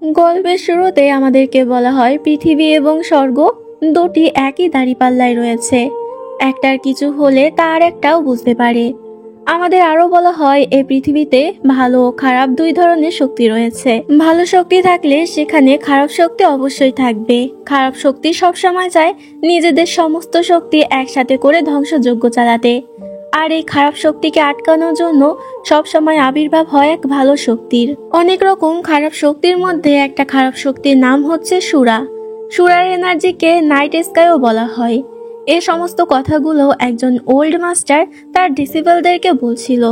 গল্পের শুরুতে আমাদেরকে বলা হয় পৃথিবী এবং স্বর্গ দুটি একই দাঁড়িপাল্লায় রয়েছে, একটার কিছু হলে তার একটাও বুঝতে পারে। আমাদের আরো বলা হয় এই পৃথিবীতে ভালো ও খারাপ দুই ধরনের শক্তি রয়েছে। ভালো শক্তি থাকলে সেখানে খারাপ শক্তি অবশ্যই থাকবে। খারাপ শক্তি সবসময় চায় নিজেদের সমস্ত শক্তি একসাথে করে ধ্বংসযজ্ঞ চালাতে, আর এই খারাপ শক্তিকে আটকানোর জন্য সবসময় আবির্ভাব হয় এক ভালো শক্তির। অনেক রকম খারাপ শক্তির মধ্যে একটা খারাপ শক্তির নাম হচ্ছে সুরা। সুরার এনার্জিকে নাইট স্কাইও বলা হয়। এ সমস্ত কথাগুলো একজন ওল্ড মাস্টার তার ডিসিপলদেরকে বলছিল।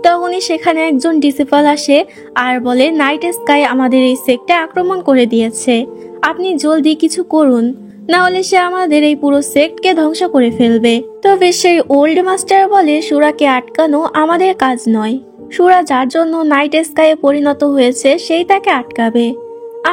তখনই সেখানে একজন ডিসিপল আসে আর বলে, নাইট স্কাই আমাদের এই সেক্টে আক্রমণ করে দিয়েছে, আপনি জলদি কিছু করুন, না হলে সে আমাদের এই পুরো সেক্টকে ধ্বংস করে ফেলবে। তবে সেই ওল্ড মাস্টার বলে, সুরাকে আটকানো আমাদের কাজ নয়। সুরা যার জন্য নাইট স্কাইয়ে পরিণত হয়েছে সেই তাকে আটকাবে।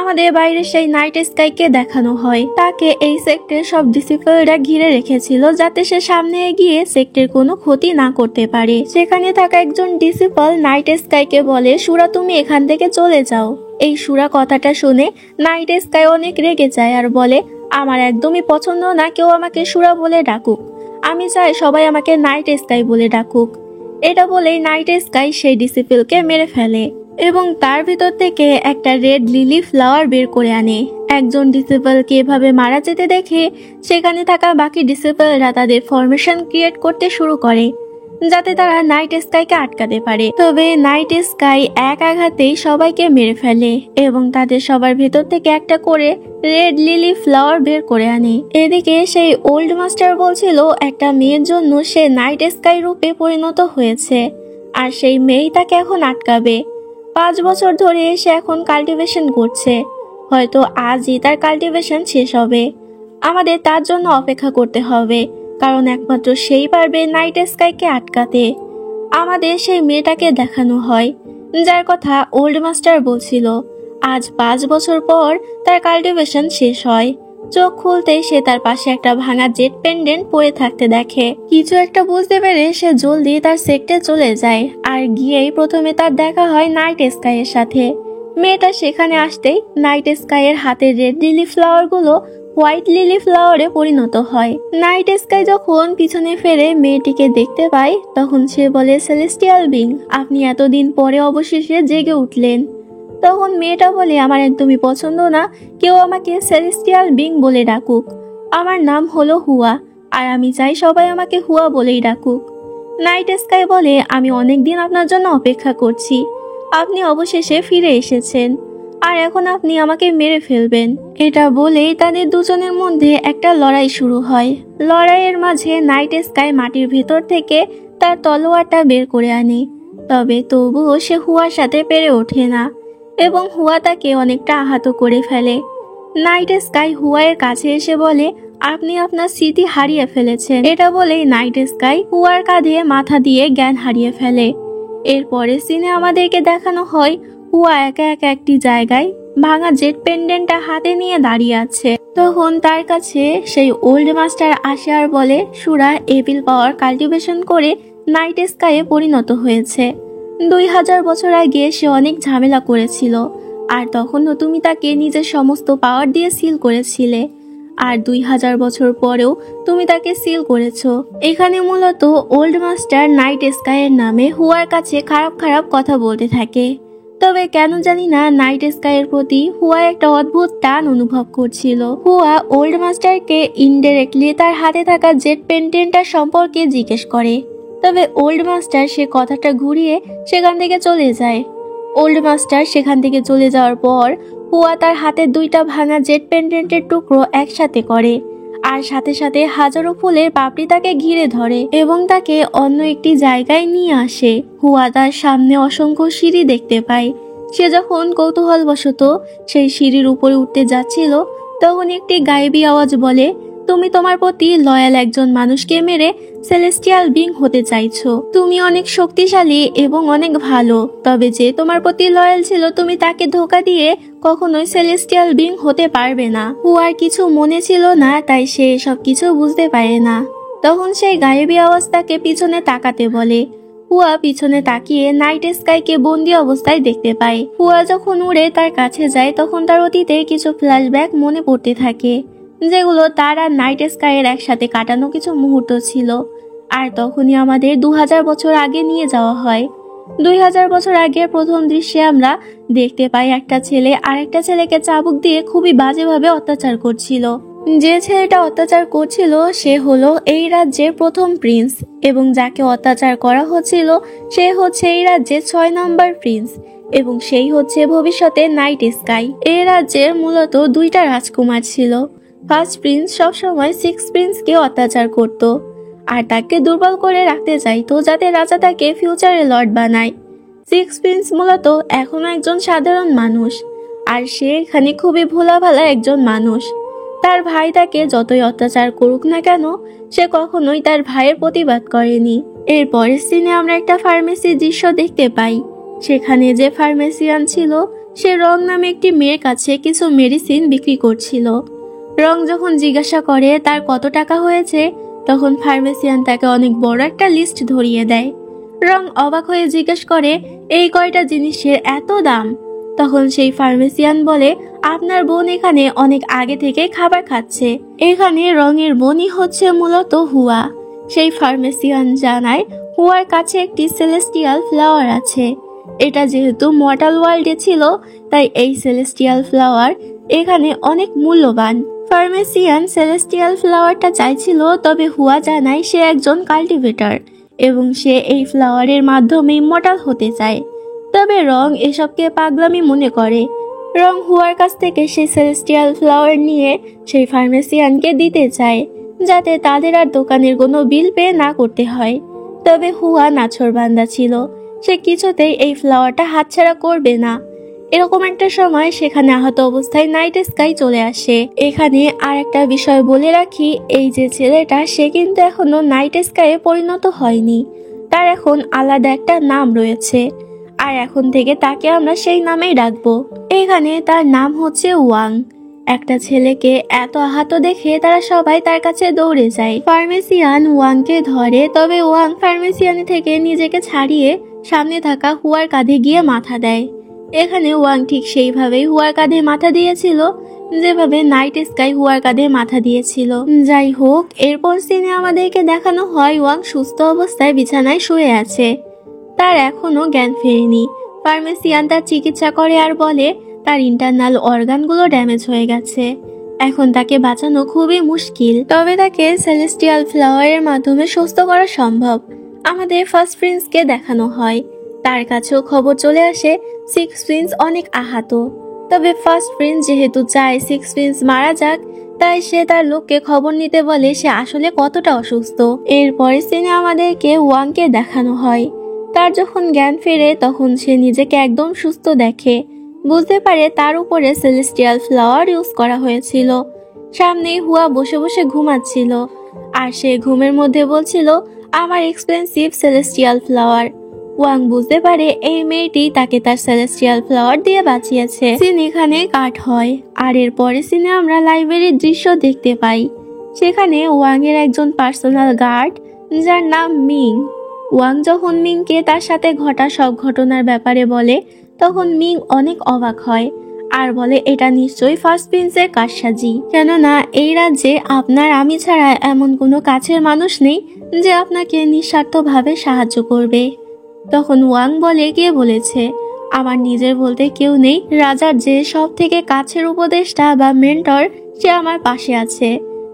আমাদের বাইরে সেই নাইট স্কাইকে দেখানো হয়, তাকে এই সেক্টের সব ডিসিপলরা ঘিরে রেখেছিল যাতে সে সামনে এগিয়ে সেক্টের কোনো ক্ষতি না করতে পারে। সেখানে থাকা একজন ডিসিপল নাইট স্কাইকে বলে, সুরা তুমি এখান থেকে চলে যাও। এই সুরা কথাটা শুনে নাইট স্কাই অনেক রেগে যায় আর বলে, আমার একদমই পছন্দ না কেউ আমাকে সুরা বলে ডাকুক, আমি চাই সবাই আমাকে নাইট স্কাই বলে ডাকুক। এটা বলেই নাইট স্কাই সেই ডিসিপলকে মেরে ফেলে এবং তার ভিতর থেকে একটা রেড লিলি ফ্লাওয়ার বের করে আনে। একজন ডিসিপলকে এভাবে মারা যেতে দেখে সেখানে থাকা বাকি ডিসিপলরা তাদের ফরমেশন ক্রিয়েট করতে শুরু করে যাতে তারা নাইট স্কাইকে আটকাতে পারে। তবে নাইট স্কাই এক আঘাতেই সবাইকে মেরে ফেলে এবং তাদের সবার ভেতর থেকে একটা করে রেড লিলি ফ্লাওয়ার বের করে আনে। এদিকে সেই ওল্ড মাস্টার বলছিল একটা মেয়ের জন্য সে নাইট স্কাই রূপে পরিণত হয়েছে, আর সেই মেয়েই তাকে এখন আটকাবে। 5 বছর ধরে সে এখন কাল্টিভেশন করছে, হয়তো আজই তার কাল্টিভেশন শেষ হবে। আমাদের তার জন্য অপেক্ষা করতে হবে, কারণ একমাত্র সেই পারবে নাইট স্কাইকে আটকাতে। আমাদের সেই মেয়েটাকে দেখানো হয় যার কথা ওল্ড মাস্টার বলছিল। আজ 5 বছর পর তার কাল্টিভেশন শেষ হয়। চোখ খুলতেই সে তার পাশে একটা ভাঙা জেট পেন্ডেন্ট পরে থাকতে দেখে। কিছু একটা বুঝতে পেরে সে জলদি তার সেক্টে চলে যায়, আর গিয়েই প্রথমে তার দেখা হয় নাইট স্কাইয়ের সাথে। মেয়েটা সেখানে আসতেই নাইট স্কাইয়ের হাতের রেড লিলি ফ্লাওয়ার গুলো হোয়াইট লিলি ফ্লাওয়ারে পরিণত হয়। নাইট স্কাই যখন পিছনে ফেরে মেয়েটিকে দেখতে পায় তখন সে বলে, সেলেস্টিয়াল বিং, আপনি এতদিন পরে অবশেষে জেগে উঠলেন। তখন মেয়েটা বলে, আমার একদমই পছন্দ না কেউ আমাকে সেলেস্টিয়াল বিং বলে ডাকুক, আমার নাম হলো হুয়া, আর আমি চাই সবাই আমাকে হুয়া বলেই ডাকুক। নাইট স্কাই বলে, আমি অনেকদিন আপনার জন্য অপেক্ষা করছি, আপনি অবশেষে ফিরে এসেছেন, আর এখন আপনি আমাকে মেরে ফেলবেন। এটা বলেই তাদের দুজনের মধ্যে একটা লড়াই শুরু হয়। লড়াইয়ের মাঝে নাইট স্কাই মাটির ভেতর থেকে তার তলোয়ারটা বের করে আনে, তবে তবুও সে হুয়ার সাথে পেরে ওঠে না এবং হুয়া তাকে অনেকটা আহত করে ফেলে। নাইট স্কাই হুয়ার কাছে এসে বলে, আপনি আপনার স্মৃতি হারিয়ে ফেলেছেন। এটা বলেই নাইট স্কাই হুয়ার কাঁধে মাথা দিয়ে জ্ঞান হারিয়ে ফেলে। এরপরে সিনে আমাদেরকে দেখানো হয় হুয়া একা একা একটি জায়গায় ভাঙা জেট পেন্ডেন্টটা হাতে নিয়ে দাঁড়িয়ে আছে। তখন তার কাছে সেই ওল্ড মাস্টার আসে আর বলে, সুরা এপিল পাওয়ার কাল্টিভেশন করে নাইট স্কাইয়ে পরিণত হয়েছে। 2000 বছর আগে সে অনেক ঝামেলা করেছিল, আর তখনও তুমি তাকে নিজের সমস্ত পাওয়ার দিয়ে সিল করেছিলে, আর 2000 বছর পরেও তুমি তাকে সিল করেছো। এখানে মূলত ওল্ড মাস্টার নাইট স্কাইয়ের নামে হুয়ার কাছে খারাপ খারাপ কথা বলতে থাকে। তবে কেন জানি না নাইট স্কাইয়ের প্রতি হুয়া একটা অদ্ভুত টান অনুভব করছিল। হুয়া ওল্ড মাস্টারকে ইনডাইরেক্টলি তার হাতে থাকা জেট পেন্ডেন্টটা সম্পর্কে জিজ্ঞেস করে, তবে ওল্ড মাস্টার সে কথাটা ঘুরিয়ে সেখান থেকে চলে যায়। ওল্ড মাস্টার সেখান থেকে চলে যাওয়ার পর হুয়া তার হাতের 2টা ভাঙা জেট পেন্ডেন্টের টুকরো একসাথে করে, আর সাথে সাথে হাজারো ফুলের পাপড়ি তাকে ঘিরে ধরে এবং তাকে অন্য একটি জায়গায় নিয়ে আসে। হুয়া তার সামনে অসংখ্য সিঁড়ি দেখতে পায়। সে যখন কৌতূহলবশত সেই সিঁড়ির উপরে উঠতে যাচ্ছিল তখন একটি গায়েবী আওয়াজ বলে, তুমি তোমার প্রতি লয়াল একজন মানুষকে মেরে সেলেস্টিয়াল বিং হতে চাইছো। তুমি অনেক শক্তিশালী এবং অনেক ভালো, তবে যে তোমার প্রতি লয়াল ছিল তুমি তাকে ধোঁকা দিয়ে কখনোই সেলেস্টিয়াল বিং হতে পারবে না। হুয়ার কিছু মনে ছিল না, তাই সে সব কিছু বুঝতে পারে না। তখন সেই গায়েবী আওয়াজ তাকে পিছনে তাকাতে বলে। হুয়া পিছনে তাকিয়ে নাইট স্কাইকে বন্দি অবস্থায় দেখতে পায়। হুয়া যখন উড়ে তার কাছে যায় তখন তার অতীতের কিছু ফ্ল্যাশব্যাক মনে পড়তে থাকে, যেগুলো তার আর নাইট স্কাইয়ের একসাথে কাটানো কিছু মুহূর্ত ছিল। আর তখনই আমাদের 2000 বছর আগে নিয়ে যাওয়া হয়। 2000 বছর আগে প্রথম দৃশ্যে আমরা দেখতে পাই একটা ছেলে আরেকটা ছেলেকে চাবুক দিয়ে খুবই বাজেভাবে অত্যাচার করছিল। যে ছেলেটা অত্যাচার করছিল সে হলো এই রাজ্যের প্রথম প্রিন্স, এবং যাকে অত্যাচার করা হচ্ছিল সে হচ্ছে এই রাজ্যের 6 নম্বর প্রিন্স, এবং সেই হচ্ছে ভবিষ্যতে নাইট স্কাই। এই রাজ্যের মূলত 2টা রাজকুমার ছিল। ফার্স্ট প্রিন্স সবসময় 6 প্রিন্সকে অত্যাচার করত আর তাকে দুর্বল করে রাখতে চাইতো যাতে রাজা তাকে ফিউচারে লর্ড বানায়। 6 প্রিন্স মূলত এখনো একজন সাধারণ মানুষ, আর সে এখানে খুবই ভোলাভালা একজন মানুষ। তার ভাই তাকে যতই অত্যাচার করুক না কেন সে কখনোই তার ভাইয়ের প্রতিবাদ করেনি। এরপরের সিনে আমরা একটা ফার্মেসির দৃশ্য দেখতে পাই। সেখানে যে ফার্মেসিয়ান ছিল সে রং নামে একটি মেয়ের কাছে কিছু মেডিসিন বিক্রি করছিল। রং যখন জিজ্ঞাসা করে তার কত টাকা হয়েছে তখন ফার্মেসিয়ান তাকে অনেক বড় একটা লিস্ট ধরিয়ে দেয়। রং অবাক হয়ে জিজ্ঞেস করে এই কয়টা জিনিসের এত দাম। তখন সেই ফার্মেসিয়ান বলে আপনার বোন এখানে অনেক আগে থেকে খাবার খাচ্ছে। এখানে রঙের বোনই হচ্ছে মূলত হুয়া। সেই ফার্মেসিয়ান জানায় হুয়ার কাছে একটি সেলেস্টিয়াল ফ্লাওয়ার আছে। এটা যেহেতু মর্টাল ওয়ার্ল্ডে ছিল তাই এই সেলেস্টিয়াল ফ্লাওয়ার এখানে অনেক মূল্যবান। ফার্মেসিয়ান সেলেস্টিয়াল ফ্লাওয়ারটা চাইছিল, তবে হুয়া জানায় সে একজন কাল্টিভেটর এবং সে এই ফ্লাওয়ারের মাধ্যমে ইমমর্টাল হতে চায়। তবে রং এসবকে পাগলামি মনে করে। রং হুয়ার কাছ থেকে সেই সেলেস্টিয়াল ফ্লাওয়ার নিয়ে সেই ফার্মেসিয়ানকে দিতে চায় যাতে তাদের আর দোকানের কোনো বিল পে না করতে হয়। তবে হুয়া নাছোড়বান্দা ছিল, সে কিছুতেই এই ফ্লাওয়ারটা হাতছাড়া করবে না। এরকম একটা সময় সেখানে আহত অবস্থায় নাইট স্কাই চলে আসে। এখানে আর একটা বিষয় বলে রাখি, এই যে ছেলেটা সে কিন্তু এখনো নাইট স্কাইয়ে পরিণত হয়নি। তার এখন আলাদা একটা নাম রয়েছে, আর এখন থেকে তাকে আমরা সেই নামেই ডাকবো। এখানে তার নাম হচ্ছে ওয়াং। একটা ছেলেকে এত আহত দেখে তারা সবাই তার কাছে দৌড়ে যায়। ফার্মেসিয়ান ওয়াংকে ধরে, তবে ওয়াং ফার্মেসিয়ান থেকে নিজেকে ছাড়িয়ে সামনে থাকা হুয়ার কাঁধে গিয়ে মাথা দেয়। এখানে ওয়াং ঠিক সেইভাবেই হুয়ার কাঁধে মাথা দিয়েছিল যেভাবে নাইট স্কাই হুয়ার কাঁধে মাথা দিয়েছিল। যাই হোক, এরপর সিনে আমাদেরকে দেখানো হয় ওয়াং সুস্থ অবস্থায় বিছানায় শুয়ে আছে। তার এখনো জ্ঞান ফেরেনি। ফার্মেসিয়ান তার চিকিৎসা করে আর বলে তার ইন্টারনাল অর্গানগুলো ড্যামেজ হয়ে গেছে, এখন তাকে বাঁচানো খুবই মুশকিল। তবে তাকে সেলেস্টিয়াল ফ্লাওয়ারের মাধ্যমে সুস্থ করা সম্ভব। আমাদের ফার্স্ট প্রিন্সকে দেখানো হয়, তার কাছেও খবর চলে আসে 6 প্রিন্স অনেক আহত। তবে ফার্স্ট প্রিন্স যেহেতু চায় 6 প্রিন্স মারা যাক, তাই সে তার লোককে খবর নিতে বলে সে আসলে কতটা অসুস্থ। এরপরে সিনে আমাদেরকে ওয়াংকে দেখানো হয়। তার যখন জ্ঞান ফেরে তখন সে নিজেকে একদম সুস্থ দেখে, বুঝতে পারে তার উপরে সেলেস্টিয়াল ফ্লাওয়ার ইউজ করা হয়েছিল। সামনেই হুয়া বসে বসে ঘুমাচ্ছিল, আর সে ঘুমের মধ্যে বলছিল আমার এক্সপেন্সিভ সেলেস্টিয়াল ফ্লাওয়ার। ওয়াং বুঝতে পারে এই মেয়েটি তাকে তার সেলেস্টিয়াল ফ্লাওয়ার দিয়ে বাঁচিয়েছে। সিন এখানে কাট হয়, আর এরপরে সিনে আমরা লাইব্রেরির দৃশ্য দেখতে পাই। সেখানে ওয়াং এর একজন পার্সোনাল গার্ড যার নাম মিং। ওয়াং যখন মিংকে তার সাথে ঘটা সব ঘটনার ব্যাপারে বলে তখন মিং অনেক অবাক হয় আর বলে এটা নিশ্চয়ই ফার্স্ট প্রিন্সের কারসাজি, কেননা এই রাজ্যে আপনার আমি ছাড়া এমন কোনো কাছের মানুষ নেই যে আপনাকে নিঃস্বার্থভাবে সাহায্য করবে। তখন ওয়াং বলে কে বলেছে, আমার নিজের বলতে কেউ নেই। রাজার যে সব থেকে কাছের উপদেষ্টা বা মেন্টর সে আমার পাশে আছে।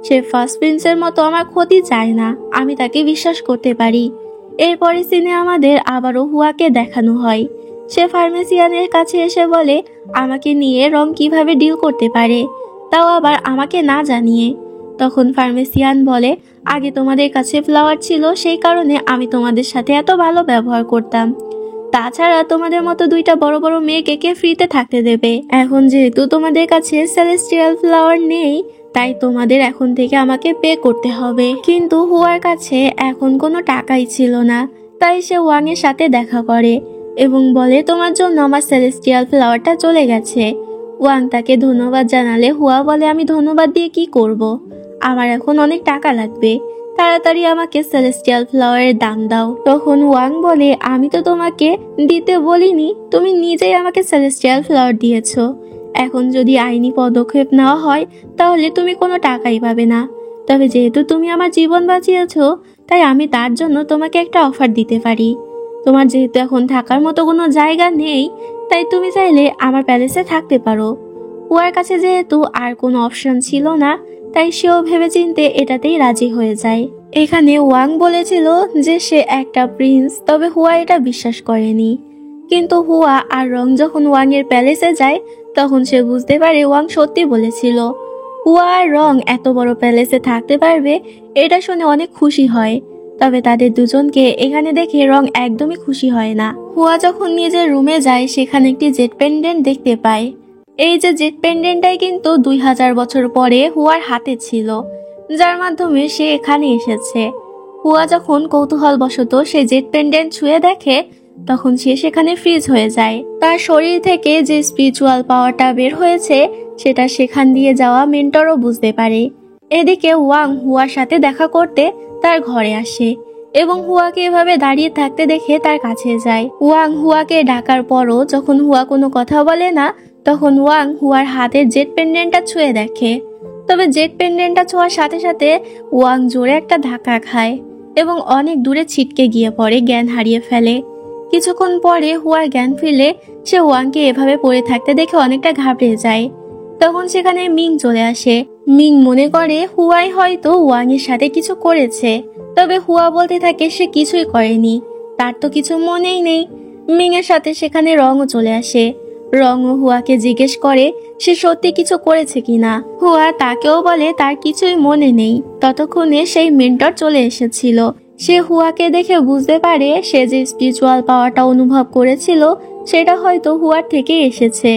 সে ফার্স্ট প্রিন্সের মতো আমার ক্ষতি চায় না, আমি তাকে বিশ্বাস করতে পারি। এরপরে সিনে আমাদের আবারও হুয়াকে দেখানো হয়। সে ফার্মেসিয়ানের কাছে এসে বলে আমাকে নিয়ে রং কিভাবে ডিল করতে পারে, তাও আবার আমাকে না জানিয়ে। তখন ফার্মেসিয়ান বলে আগে তোমাদের কাছে ফ্লাওয়ার ছিল, সেই কারণে আমি তোমাদের সাথে এত ভালো ব্যবহার করতাম। তাছাড়া তোমাদের মতো 2টা বড় বড় মেয়েকে কে ফ্রিতে থাকতে দেবে। এখন যেহেতু তোমাদের কাছে সেলেস্টিয়াল ফ্লাওয়ার নেই, তাই তোমাদের এখন থেকে আমাকে পে করতে হবে। কিন্তু হুয়ার কাছে এখন কোনো টাকাই ছিল না, তাই সে ওয়াং এর সাথে দেখা করে এবং বলে তোমার জন্য আমার সেলেস্টিয়াল ফ্লাওয়ারটা চলে গেছে। ওয়াং তাকে ধন্যবাদ জানালে হুয়া বলে আমি ধন্যবাদ দিয়ে কি করব, আমার এখন অনেক টাকা লাগবে, তাড়াতাড়ি আমাকে সেলেস্টিয়াল ফ্লাওয়ারের দাম দাও। তখন ওয়াং বলে, আমি তো তোমাকে দিতে বলিনি, তুমি নিজেই আমাকে সেলেস্টিয়াল ফ্লাওয়ার দিয়েছো। এখন যদি আইনি পদক্ষেপ নেওয়া হয় তাহলে তুমি কোনো টাকাই পাবে না। তবে যেহেতু তুমি আমার জীবন বাঁচিয়েছো, তাই আমি তার জন্য তোমাকে একটা অফার দিতে পারি। তোমার যেহেতু এখন থাকার মতো কোনো জায়গা নেই, তাই তুমি চাইলে আমার প্যালেসে থাকতে পারো। হুয়ার কাছে যেহেতু আর কোনো অপশন ছিল না, তাই সেও ভেবেচিন্তে এটাতেই রাজি হয়ে যায়। এখানে ওয়াং বলেছিল যে সে একটা প্রিন্স, তবে হুয়া এটা বিশ্বাস করেনি। কিন্তু হুয়া আর রং যখন ওয়াং এর প্যালেসে যায়, তখন সে বুঝতে পারে ওয়াং সত্যি বলেছিল। হুয়া আর রং এত বড় প্যালেসে থাকতে পারবে, এটা শুনে অনেক খুশি হয়। তবে তাদের দুজনকে এখানে দেখে রং একদমই খুশি হয় না। হুয়া যখন নিজের রুমে যায়, সেখানে একটি জেট পেন্ডেন্ট দেখতে পায়। এই যে জেট পেন্ডেন্টটাই কিন্তু 2000 বছর পরে হুয়ার হাতে ছিল, যার মাধ্যমে সে এখানে এসেছে। হুয়া যখন কৌতূহলবশত সেই জেট পেন্ডেন্ট ছুঁয়ে দেখে, তখন সে সেখানে ফ্রিজ হয়ে যায়। তার শরীর থেকে যে স্পিরিচুয়াল পাওয়ারটা বের হয়েছে, সেটা সেখান দিয়ে যাওয়া মেন্টরও বুঝতে পারে। এদিকে ওয়াং হুয়ার সাথে দেখা করতে তার ঘরে আসে এবং হুয়াকে এভাবে দাঁড়িয়ে থাকতে দেখে তার কাছে যায়। ওয়াং হুয়াকে ডাকার পরও যখন হুয়া কোনো কথা বলে না, তখন ওয়াং হুয়ার হাতের জেট পেন্ডেন্টটা ছুঁয়ে দেখে। তবে জেট পেন্ডেন্টটা ছোঁয়ার সাথে সাথে ওয়াং জোরে একটা ধাক্কা খায় এবং অনেক দূরে ছিটকে গিয়ে পড়ে, জ্ঞান হারিয়ে ফেলে। কিছুক্ষণ পরে হুয়ার জ্ঞান ফিরলে সে ওয়াংকে এভাবে পড়ে থাকতে দেখে অনেকটা ঘাবড়ে যায়। তখন সেখানে মিং চলে আসে। মিং মনে করে হুয়াই হয়তো ওয়াং এর সাথে কিছু করেছে, তবে হুয়া বলতে থাকে সে কিছুই করেনি, তার তো কিছু মনেই নেই। মিং এর সাথে সেখানে রংও চলে আসে। রং ও হুয়াকে জিজ্ঞেস করে সে সত্যি কিছু করেছে কিনা। হুয়া তাকেও বলে তার কিছুই মনে নেই। ততক্ষণে সেই মেন্টর চলে এসেছিল। সে হুয়াকে দেখে বুঝতে পারে সে যে স্পিরিচুয়াল পাওয়ারটা অনুভব করেছিল, সেটা হয়তো হুয়ার থেকে এসেছে।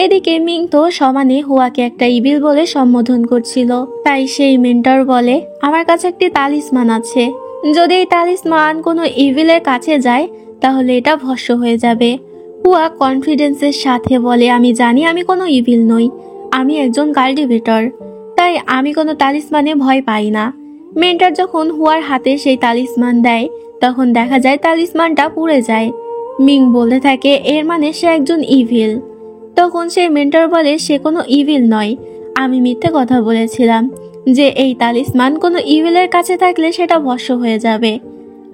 এদিকে মিং তো সমানে হুয়াকে একটা ইভিল বলে সম্বোধন করছিল। তাই সেই মেন্টর বলে, আমার কাছে একটি তালিসমান আছে, যদি এই তালিসমান কোনো ইভিলের কাছে যায় তাহলে এটা ভস্ম হয়ে যাবে। হুয়া কনফিডেন্সের সাথে বলে, আমি জানি আমি কোনো ইভিল নই, আমি একজন কাল্টিভেটর, তাই আমি কোনো তালিসমানে ভয় পাই না। মেন্টর যখন হুয়ার হাতে সেই তালিসমান দেয়, তখন দেখা যায় তালিসমানটা পুড়ে যায়। মিং বলতে থাকে এর মানে সে একজন ইভিল। তখন সেই মেন্টর বলে সে কোনো ইভিল নয়, আমি মিথ্যে কথা বলেছিলাম যে এই তালিসমান কোনো ইভিলের কাছে থাকলে সেটা ভস্ম হয়ে যাবে।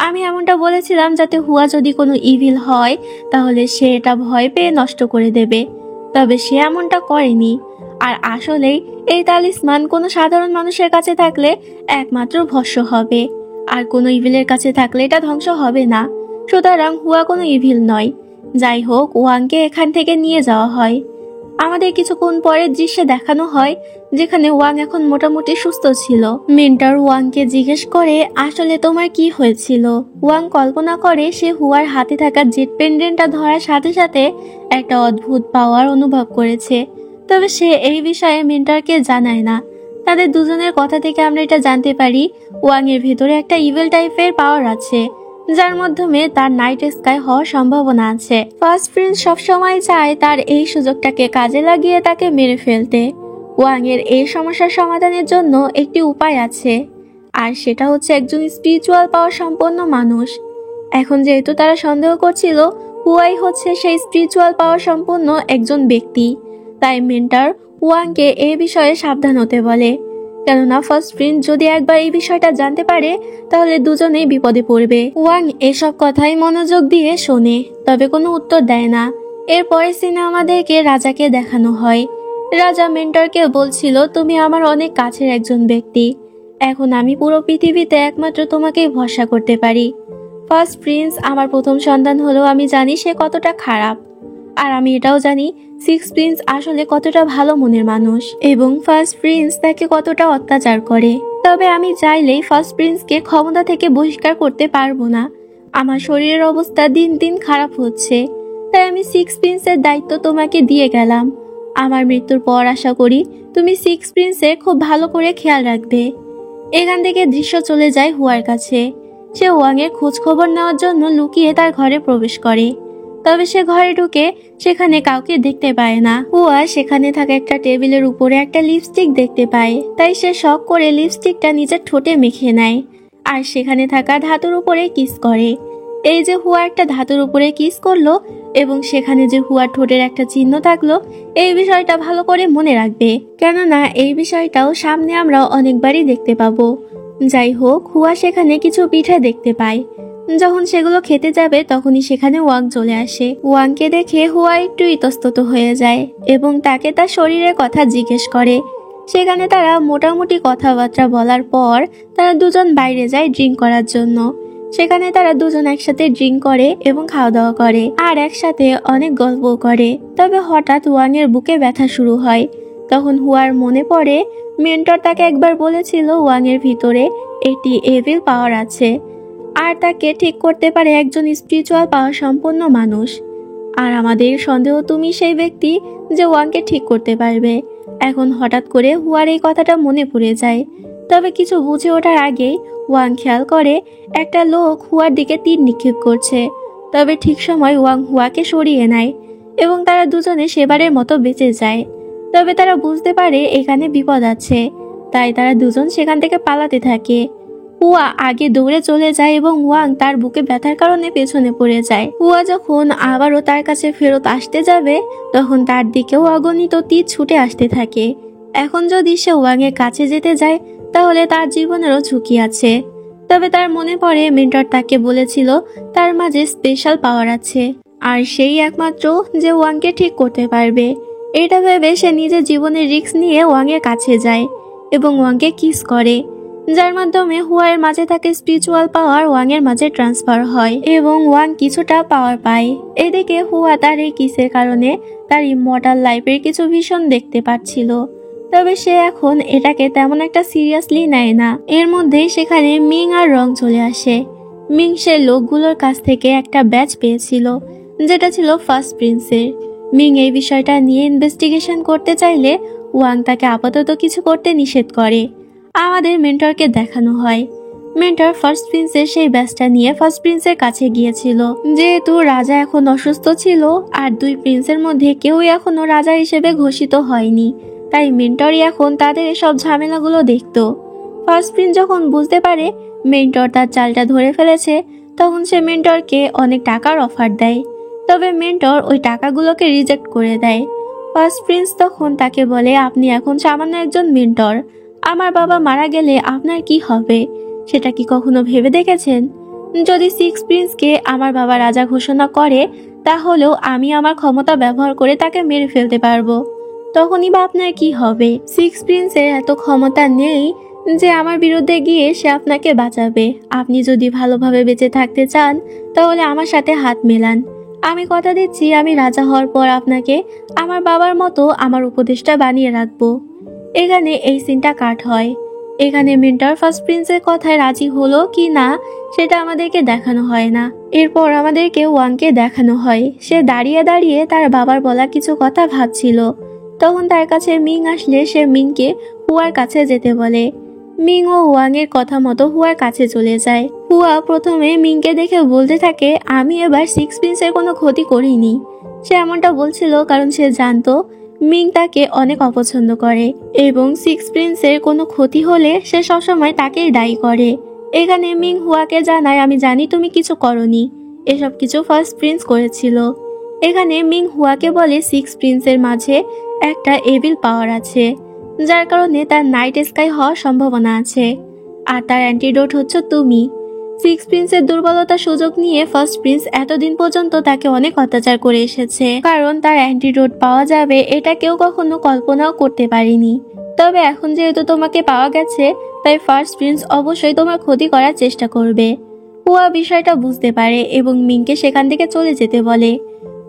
আমি এমনটা বলেছিলাম যাতে হুয়া যদি কোনো ইভিল হয় তাহলে সে এটা ভয় পেয়ে নষ্ট করে দেবে, তবে সে এমনটা করেনি। আর আসলেই এই তালিসমান কোনো সাধারণ মানুষের কাছে থাকলে একমাত্র ভস্ম হবে, আর কোনো ইভিলের কাছে থাকলে এটা ধ্বংস হবে না। সুতরাং হুয়া কোনো ইভিল নয়। যাই হোক, ওয়াংকে এখান থেকে নিয়ে যাওয়া হয়। আমাদের কিছুক্ষণ পরের দৃশ্যে দেখানো হয় যেখানে ওয়াং এখন মোটামুটি সুস্থ ছিল। মেন্টর ওয়াংকে জিজ্ঞেস করে আসলে তোমার কি হয়েছিল। ওয়াং কল্পনা করে সে হুয়ার হাতে থাকা জেট পেন্ডেন্টটা ধরার সাথে সাথে একটা অদ্ভুত পাওয়ার অনুভব করেছে, তবে সে এই বিষয়ে মেন্টরকে জানায় না। তাদের দুজনের কথা থেকে আমরা এটা জানতে পারি ওয়াং এর ভেতরে একটা ইভিল টাইপের পাওয়ার আছে, যার মাধ্যমে তার নাইট স্কাই হওয়ার সম্ভাবনা আছে। ফার্স্ট প্রিন্স সবসময় চায় তার এই সুযোগটাকে কাজে লাগিয়ে তাকে মেরে ফেলতে। ওয়াং এর এই সমস্যার সমাধানের জন্য একটি উপায় আছে, আর সেটা হচ্ছে একজন স্পিরিচুয়াল পাওয়ার সম্পন্ন মানুষ। এখন যেহেতু তারা সন্দেহ করছিল হুয়াই হচ্ছে সেই স্পিরিচুয়াল পাওয়ার সম্পন্ন একজন ব্যক্তি, তাই মেন্টর ওয়াংকে এই বিষয়ে সাবধান হতে বলে, কেননা ফার্স্ট প্রিন্স যদি একবার এই বিষয়টা জানতে পারে তাহলে দুজনেই বিপদে পড়বে। ওয়াং এসব কথাই মনোযোগ দিয়ে শোনে, তবে কোনো উত্তর দেয় না। এরপরে সিনে আমাদেরকে রাজাকে দেখানো হয়। রাজা মেন্টরকে বলছিল তুমি আমার অনেক কাছের একজন ব্যক্তি, এখন আমি পুরো পৃথিবীতে একমাত্র তোমাকেই ভরসা করতে পারি। ফার্স্ট প্রিন্স আমার প্রথম সন্তান হলেও আমি জানি সে কতটা খারাপ, আর আমি এটাও জানি সিক্স প্রিন্স আসলে কতটা ভালো মনের মানুষ এবং ফার্স্ট প্রিন্স তাকে কতটা অত্যাচার করে। তবে আমি চাইলেই ফার্স্ট প্রিন্সকে ক্ষমতা থেকে বহিষ্কার করতে পারবো না। আমার শরীরের অবস্থা দিন দিন খারাপ হচ্ছে, তাই আমি সিক্স প্রিন্সের দায়িত্ব তোমাকে দিয়ে গেলাম। আমার মৃত্যুর পর আশা করি তুমি সিক্স প্রিন্সের খুব ভালো করে খেয়াল রাখবে। এখান থেকে দৃশ্য চলে যায় হুয়ার কাছে। সে ওয়াং এর খোঁজ খবর নেওয়ার জন্য লুকিয়ে তার ঘরে প্রবেশ করে, তবে সে ঘরে ঢুকে সেখানে কাউকে দেখতে পায় না। হুয়া সেখানে থাকা একটা টেবিলের উপরে একটা লিপস্টিক দেখতে পায়, তাই সে শখ করে লিপস্টিকটা নিজের ঠোঁটে মেখে নেয়। আর সেখানে থাকা ধাতুর উপরে কিস করে। এই যে হুয়া একটা ধাতুর উপরে কিস করলো এবং সেখানে যে হুয়ার ঠোঁটের একটা চিহ্ন থাকলো, এই বিষয়টা ভালো করে মনে রাখবে, কেননা এই বিষয়টাও সামনে আমরা অনেকবারই দেখতে পাবো। যাই হোক, হুয়া সেখানে কিছু পিঠা দেখতে পায়। যখন সেগুলো খেতে যাবে তখনই সেখানে ওয়াং চলে আসে। ওয়াংকে দেখে হুয়া একটু ইতস্তত হয়ে যায় এবং তাকে তার শরীরের কথা জিজ্ঞেস করে। সেখানে তারা মোটামুটি কথাবার্তা বলার পর তারা দুজন বাইরে যায় ড্রিঙ্ক করার জন্য। সেখানে তারা দুজন একসাথে ড্রিঙ্ক করে এবং খাওয়া দাওয়া করে আর একসাথে অনেক গল্প করে। তবে হঠাৎ ওয়াং এর বুকে ব্যথা শুরু হয়। তখন হুয়ার মনে পড়ে মেন্টর তাকে একবার বলেছিল ওয়াং এর ভিতরে একটি এভিল পাওয়ার আছে আর তাকে ঠিক করতে পারে একজন স্পিরিচুয়াল পাওয়ার সম্পন্ন মানুষ। আর আমাদের সন্দেহ তুমি সেই ব্যক্তি যে ওয়াংকে ঠিক করতে পারবে। এখন হঠাৎ করে হুয়ার এই কথাটা মনে পড়ে যায়। তবে কিছু বুঝে ওঠার আগেই ওয়াং খেয়াল করে একটা লোক হুয়ার দিকে তীর নিক্ষেপ করছে। তবে ঠিক সময় ওয়াং হুয়াকে সরিয়ে নেয় এবং তারা দুজনে সেবারের মতো বেঁচে যায়। তবে তারা বুঝতে পারে এখানে বিপদ আছে, তাই তারা দুজন সেখান থেকে পালাতে থাকে। হুয়া আগে দৌড়ে চলে যায় এবং ওয়াং তার বুকে ব্যথার কারণে পেছনে পড়ে যায়। হুয়া যখন আবারও তার কাছে ফেরত আসতে যাবে তখন তার দিকেও অগণিত তীর ছুটে আসতে থাকে। এখন যদি সে ওয়াং এর কাছে যেতে যায় তাহলে তার জীবনেরও ঝুঁকি আছে। তবে তার মনে পড়ে মেন্টর তাকে বলেছিল তার মাঝে স্পেশাল পাওয়ার আছে আর সেই একমাত্র যে ওয়াংকে ঠিক করতে পারবে। এটা ভেবে সে নিজের জীবনের রিস্ক নিয়ে ওয়াং এর কাছে যায় এবং ওয়াংকে কিস করে, যার মাধ্যমে হুয়ার মাঝে থাকে স্পিরিচুয়াল পাওয়ার ওয়াং এর মাঝে ট্রান্সফার হয় এবং ওয়াং কিছুটা পাওয়ার পায়। এদিকে হুয়া তার এই কিসের কারণে তার ইমমর্টাল লাইফের কিছু ভীষণ দেখতে পাচ্ছিল। তবে সে এখন এটাকে তেমন একটা সিরিয়াসলি নেয় না। এর মধ্যেই সেখানে মিং আর রং চলে আসে। মিং সে লোকগুলোর কাছ থেকে একটা ব্যাচ পেয়েছিল যেটা ছিল ফার্স্ট প্রিন্সের। মিং এই বিষয়টা নিয়ে ইনভেস্টিগেশন করতে চাইলে ওয়াং তাকে আপাতত কিছু করতে নিষেধ করে। আমাদের মেন্টরকে দেখানো হয় মেন্টর ফার্স্ট প্রিন্সের সেই ব্যাচটা নিয়ে ফার্স্ট প্রিন্সের কাছে গিয়েছিল। যেহেতু রাজা এখন অসুস্থ ছিল আর দুই প্রিন্সের মধ্যে কেউই এখনো রাজা হিসেবে ঘোষিত হয়নি, তাই মেন্টরই এখন তাদের এসব ঝামেলাগুলো দেখতো। ফার্স্ট প্রিন্স যখন বুঝতে পারে মেন্টর তার চালটা ধরে ফেলেছে তখন সে মেন্টরকে অনেক টাকার অফার দেয়। তবে মেন্টর ওই টাকাগুলোকে রিজেক্ট করে দেয়। ফার্স্ট প্রিন্স তখন তাকে বলে, আপনি এখন সামান্য একজন মেন্টর, আমার বাবা মারা গেলে আপনার কি হবে সেটা কি কখনো ভেবে দেখেছেন? যদি সিক্স প্রিন্সকে আমার বাবা রাজা ঘোষণা করে তাহলেও আমি আমার ক্ষমতা ব্যবহার করে তাকে মেরে ফেলতে পারবো, তখনই বা আপনার কি হবে? সিক্স প্রিন্সের এত ক্ষমতা নেই যে আমার বিরুদ্ধে গিয়ে সে আপনাকে বাঁচাবে। আপনি যদি ভালোভাবে বেঁচে থাকতে চান তাহলে আমার সাথে হাত মেলান। আমি কথা দিচ্ছি আমি রাজা হওয়ার পর আপনাকে আমার বাবার মতো আমার উপদেষ্টা বানিয়ে রাখবো। এখানে এই সিনটা কাট হয়। এখানে মেন্টর ফার্স্ট প্রিন্সের কথায় রাজি হলো কি না সেটা আমাদেরকে দেখানো হয় না। এরপর আমাদেরকে ওয়াংকে দেখানো হয় সে দাঁড়িয়ে দাঁড়িয়ে তার বাবার বলা কিছু কথা ভাবছিল। তখন তার কাছে মিং আসলে সে মিংকে হুয়ার কাছে যেতে বলে। মিং ও ওয়াং এর কথা মতো হুয়ার কাছে চলে যায়। হুয়া প্রথমে মিংকে দেখে বলতে থাকে, আমি এবার সিক্স প্রিন্সের কোনো ক্ষতি করিনি। সে এমনটা বলছিল কারণ সে জানতো মিং তাকে অনেক অপছন্দ করে এবং সিক্স প্রিন্সের কোনো ক্ষতি হলে সে সবসময় তাকেই দায়ী করে। এখানে মিং হুয়াকে জানায়, আমি জানি তুমি কিছু করনি, এসব কিছু ফার্স্ট প্রিন্স করেছিল। এখানে মিং হুয়াকে বলে সিক্স প্রিন্সের মাঝে একটা এভিল পাওয়ার আছে যার কারণে তার নাইট স্কাই হওয়ার সম্ভাবনা আছে আর তার অ্যান্টিডোট হচ্ছে তুমি। সিক্স প্রিন্সের দুর্বলতার সুযোগ নিয়ে ফার্স্ট প্রিন্স এতদিন পর্যন্ত তাকে অনেক অত্যাচার করে এসেছে, কারণ তার অ্যান্টিডোট পাওয়া যাবে এটা কেউ কখনো কল্পনাও করতে পারেনি। তবে এখন যেহেতু তোমাকে পাওয়া গেছে তাই ফার্স্ট প্রিন্স অবশ্যই তোমার ক্ষতি করার চেষ্টা করবে। হুয়া বিষয়টা বুঝতে পারে এবং মিংকে সেখান থেকে চলে যেতে বলে।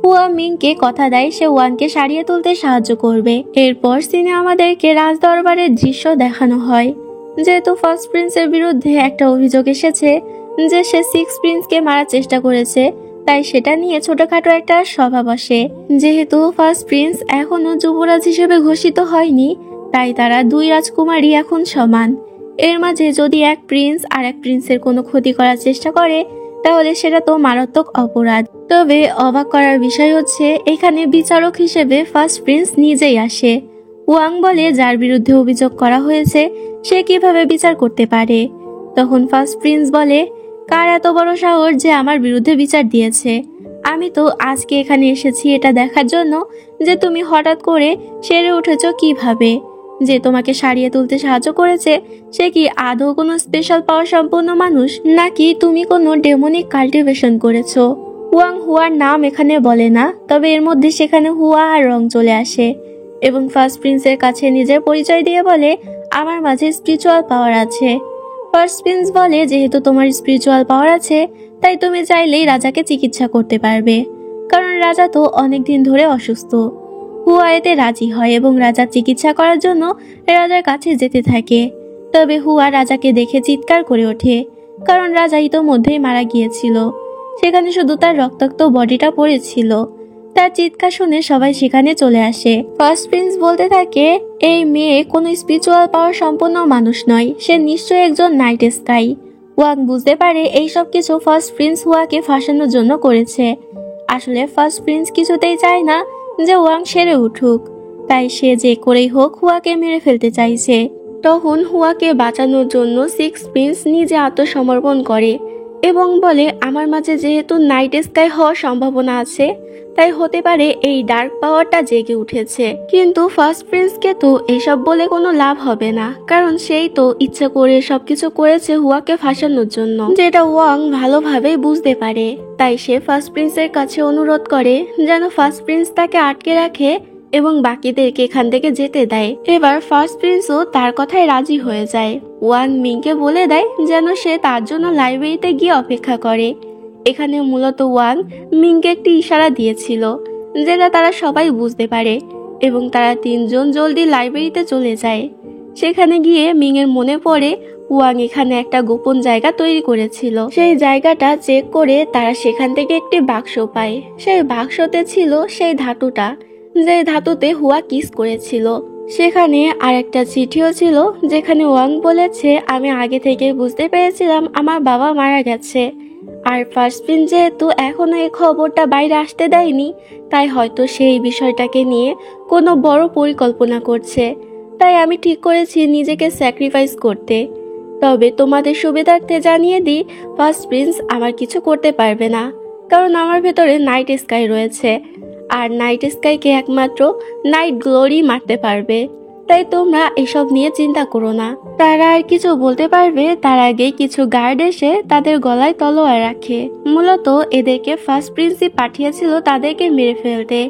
হুয়া মিংকে কথা দেয় সে ওয়াংকে সারিয়ে তুলতে সাহায্য করবে। এরপর সিনে আমাদেরকে রাজদরবারের দৃশ্য দেখানো হয়। যেহেতু ফার্স্ট প্রিন্সের বিরুদ্ধে একটা অভিযোগ এসেছে যে সে সিক্স প্রিন্সকে মারার চেষ্টা করেছে, তাই সেটা নিয়ে ছোটখাটো একটা সভা বসে। যেহেতু ফার্স্ট প্রিন্স এখনো যুবরাজ হিসেবে ঘোষিত হয়নি তাই তারা দুই রাজকুমারী এখন সমান। এর মাঝে যদি এক প্রিন্স আর এক প্রিন্সের কোনো ক্ষতি করার চেষ্টা করে তাহলে সেটা তো মারাত্মক অপরাধ। তবে অবাক করার বিষয় হচ্ছে এখানে বিচারক হিসেবে ফার্স্ট প্রিন্স নিজেই আসে। ওয়াং বলে যার বিরুদ্ধে অভিযোগ করা হয়েছে সে কিভাবে বিচার করতে পারে। তখন ফার্স্ট প্রিন্স বলে, কার এত বড় সাহস যে আমার বিরুদ্ধে বিচার দিয়েছে? আমি তো আজকে এখানে এসেছি এটা দেখার জন্য যে তুমি হঠাৎ করে সেরে উঠেছ কিভাবে। যে তোমাকে সারিয়ে তুলতে সাহায্য করেছে সে কি আদৌ কোনো স্পেশাল পাওয়ার সম্পন্ন মানুষ, নাকি তুমি কোনো ডেমনিক কাল্টিভেশন করেছো? ওয়াং হুয়ার নাম এখানে বলে না, তবে এর মধ্যে সেখানে হুয়া আর রং চলে আসে এবং ফার্স্ট প্রিন্সের কাছে নিজের পরিচয় দিয়ে বলে, আমার মাঝে স্পিরিচুয়াল পাওয়ার আছে। ফার্স্ট প্রিন্স বলে, যেহেতু তোমার স্পিরিচুয়াল পাওয়ার আছে তাই তুমি চাইলেই রাজাকে চিকিৎসা করতে পারবে, কারণ রাজা তো অনেকদিন ধরে অসুস্থ। হুয়া এতে রাজি হয় এবং রাজার চিকিৎসা করার জন্য রাজার কাছে যেতে থাকে। তবে হুয়া রাজাকে দেখে চিৎকার করে ওঠে, কারণ রাজা ইতোমধ্যেই মারা গিয়েছিল। সেখানে শুধু তার রক্তাক্ত বডিটা পড়েছিল। তার চিৎকার শুনে সবাই সেখানে চলে আসে। ফার্স্ট প্রিন্স বলতে থাকে, এই মেয়ে কোনো স্পিরিচুয়াল পাওয়ার সম্পন্ন মানুষ নয়, সে নিশ্চয়ই একজন নাইট স্কাই। ওয়াং বুঝতে পারে এই সব কিছু ফার্স্ট প্রিন্স হুয়াকে ফাঁসানোর জন্য করেছে। আসলে ফার্স্ট প্রিন্স কিছুতেই চায় না যে ওয়াং সেরে উঠুক, তাই সে যে করেই হোক হুয়াকে মেরে ফেলতে চাইছে। তখন হুয়াকে বাঁচানোর জন্য সিক্স প্রিন্স নিজে আত্মসমর্পণ করে এবং বলে, আমার মাঝে যেহেতু নাইট স্কাই হওয়ার সম্ভাবনা আছে তাই হতে পারে এই ডার্ক পাওয়ারটা জেগে উঠেছে। কিন্তু ফার্স্ট প্রিন্সকে তো এসব বলে কোনো লাভ হবে না, কারণ সেই তো ইচ্ছা করে সবকিছু করেছে হুয়াকে ফাঁসানোর জন্য, যেটা ওয়াং ভালোভাবেই বুঝতে পারে। তাই সে ফার্স্ট প্রিন্সের কাছে অনুরোধ করে যেন ফার্স্ট প্রিন্স তাকে আটকে রাখে এবং বাকিদেরকে এখান থেকে যেতে দেয়। এবার ফার্স্ট প্রিন্সও তার কথায় রাজি হয়ে যায়। ওয়াং মিংকে বলে দেয় যেন সে তার জন্য লাইব্রেরিতে গিয়ে অপেক্ষা করে। এখানে মূলত ওয়াং মিংকে একটি ইশারা দিয়েছিল যেটা তারা সবাই বুঝতে পারে এবং তারা তিনজন জলদি লাইব্রেরিতে চলে যায়। সেখানে গিয়ে মিং এর মনে পড়ে ওয়াং এখানে একটা গোপন জায়গা তৈরি করেছিল। সেই জায়গাটা চেক করে তারা সেখান থেকে একটি বাক্স পায়। সেই বাক্সতে ছিল সেই ধাতুটা যে ধাতুতে হুয়া কিস করেছিল। সেখানে আরেকটা চিঠিও ছিল যেখানে ওয়াং বলেছে, আমি আগে থেকে বুঝতে পেরেছিলাম আমার বাবা মারা গেছে, আর ফার্স্ট প্রিন্স যেহেতু এখনো এই খবরটা বাইরে আসতে দেয়নি তাই হয়তো সেই বিষয়টাকে নিয়ে কোনো বড় পরিকল্পনা করছে। তাই আমি ঠিক করেছি নিজেকে স্যাক্রিফাইস করতে। তবে তোমাদের সুবিধার্থে জানিয়ে দিই, ফার্স্ট প্রিন্স আমার কিছু করতে পারবে না, কারণ আমার ভেতরে নাইট স্কাই রয়েছে আর নাইট স্কাইকে একমাত্র নাইট গ্লোরি মারতে পারবে। তাই তোমরা এসব নিয়ে চিন্তা করো না। তারা আর কিছু বলতে পারবে তার আগে কিছু গার্ড এসে তাদের গলায় তলোয়ার রাখে। মূলত এদেরকে ফার্স্ট প্রিন্সই পাঠিয়েছিল তাদেরকে মেরে ফেলতে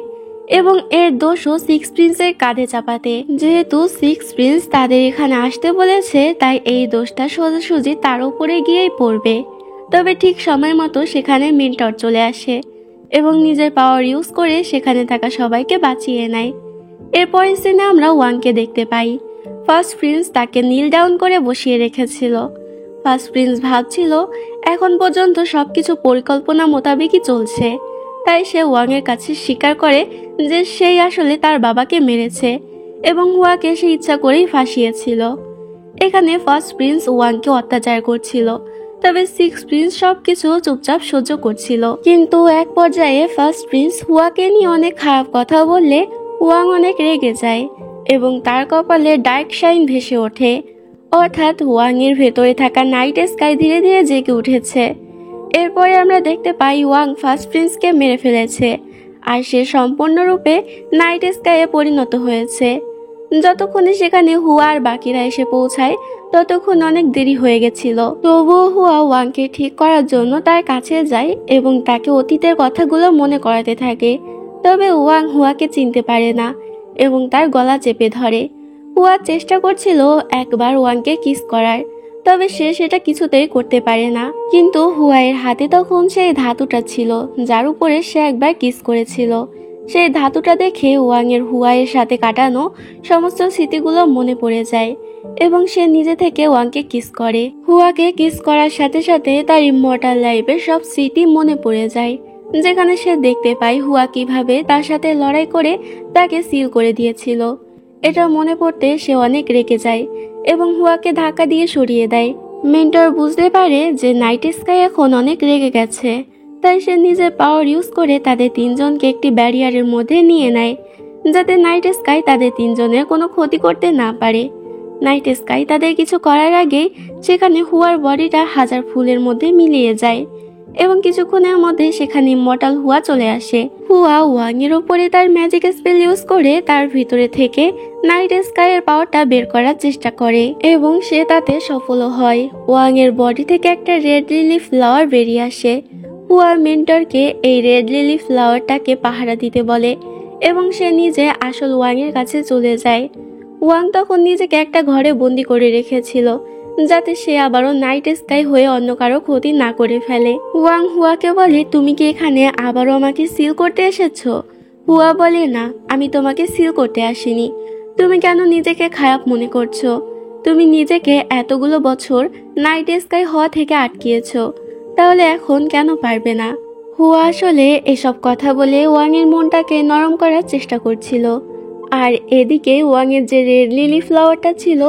এবং এর দোষও সিক্স প্রিন্সের কাঁধে চাপাতে। যেহেতু সিক্স প্রিন্স তাদের এখানে আসতে বলেছে তাই এই দোষটা সোজাসুজি তার উপরে গিয়েই পড়বে। তবে ঠিক সময় মতো সেখানে মেন্টর চলে আসে এবং নিজের পাওয়ার ইউজ করে সেখানে থাকা সবাইকে বাঁচিয়ে নেয়। এরপরের সিনে আমরা ওয়াংকে দেখতে পাই। ফার্স্ট প্রিন্স তাকে নীল ডাউন করে বসিয়ে রেখেছিল। ফার্স্ট প্রিন্স ভাবছিল এখন পর্যন্ত সবকিছু পরিকল্পনা মোতাবেকই চলছে, তাই সে ওয়াং এর কাছে স্বীকার করে যে সেই আসলে তার বাবাকে মেরেছে এবং হুয়াকে সে ইচ্ছা করেই ফাঁসিয়েছিল। এখানে ফার্স্ট প্রিন্স ওয়াংকে অত্যাচার করছিল, তবে সিক্স প্রিন্স সবকিছু চুপচাপ সহ্য করছিল। কিন্তু এক পর্যায়ে ফার্স্ট প্রিন্স হুয়াকে নিয়ে অনেক খারাপ কথা বললে ওয়াং অনেক রেগে যায় এবং তার কপালে ডার্ক শাইন ভেসে ওঠে, অর্থাৎ ওয়াং এর ভেতরে থাকা নাইট স্কাই ধীরে ধীরে জেগে উঠেছে। এরপরে আমরা দেখতে পাই ওয়াং ফার্স্ট প্রিন্সকে মেরে ফেলেছে আর সে সম্পূর্ণরূপে নাইট স্কাইয়ে পরিণত হয়েছে। যতক্ষণে সেখানে হুয়া আর বাকিরা এসে পৌঁছায় ততক্ষণ অনেক দেরি হয়ে গেছিল। তবুও হুয়া ওয়াংকে ঠিক করার জন্য তার কাছে যায় এবং তাকে অতীতের কথাগুলো মনে করাতে থাকে। তবে ওয়াং হুয়াকে চিনতে পারে না এবং তার গলা চেপে ধরে। হুয়া চেষ্টা করছিল একবার ওয়াংকে কিস করার, তবে সে সেটা কিছুতেই করতে পারে না। কিন্তু হুয়ায়ের হাতে তখন সেই ধাতুটা ছিল যার উপরে সে একবার কিস করেছিল। সেই ধাতুটা দেখে ওয়াং এর হুয়ায়ের সাথে কাটানো সমস্ত স্মৃতিগুলো মনে পড়ে যায় এবং সে নিজে থেকে ওয়াংকে কিস করে। হুয়াকে কিস করার সাথে সাথে তার ইমমর্টাল লাইফের সব স্মৃতি মনে পড়ে যায়, যেখানে সে দেখতে পায় হুয়া কিভাবে তার সাথে লড়াই করে তাকে সিল করে দিয়েছিল। এটা মনে পড়তে সে অনেক রেগে যায় এবং হুয়াকে ধাক্কা দিয়ে সরিয়ে দেয়। মেন্টর বুঝতে পারে যে নাইট স্কাই এখন অনেক রেগে গেছে, তাই সে নিজের পাওয়ার ইউজ করে তাদের তিনজনকে একটি ব্যারিয়ারের মধ্যে নিয়ে নেয় যাতে নাইট স্কাই তাদের তিনজনের কোনো ক্ষতি করতে না পারে। নাইট স্কাই তাদের কিছু করার আগেই সেখানে হুয়ার বডিটা হাজার ফুলের মধ্যে মিলিয়ে যায় এবং কিছুক্ষণের মধ্যে সেখানে মর্টাল হুয়া চলে আসে। হুয়া ওয়াং এর উপরে তার ম্যাজিক স্পেল ইউজ করে তার ভিতরে থেকে নাইট স্কাই এর পাওয়ারটা বের করার চেষ্টা করে এবং সে তাতে সফলও হয়। ওয়াং এর বডি থেকে একটা রেড লিলি ফ্লাওয়ার বেরিয়ে আসে। হুয়া মেন্টরকে এই রেড লিলি ফ্লাওয়ারটাকে পাহারা দিতে বলে এবং সে নিজে আসল ওয়াং এর কাছে চলে যায়। ওয়াং তখন নিজেকে একটা ঘরে বন্দি করে রেখেছিল যাতে সে আবারও নাইট স্কাই হয়ে অন্য কারো ক্ষতি না করে ফেলে। ওয়াং হুয়াকে বলে, তুমি কি এখানে আবারও আমাকে সিল করতে এসেছো? হুয়া বলে, না, আমি তোমাকে সিল করতে আসিনি। তুমি কেন নিজেকে খারাপ মনে করছো? তুমি নিজেকে এতগুলো বছর নাইট স্কাই হওয়া থেকে আটকিয়েছো, তাহলে এখন কেন পারবে না? হুয়া আসলে এসব কথা বলে ওয়াং এর মনটাকে নরম করার চেষ্টা করছিল। আর এদিকে ওয়াং এর যে রেড লিলি ফ্লাওয়ারটা ছিল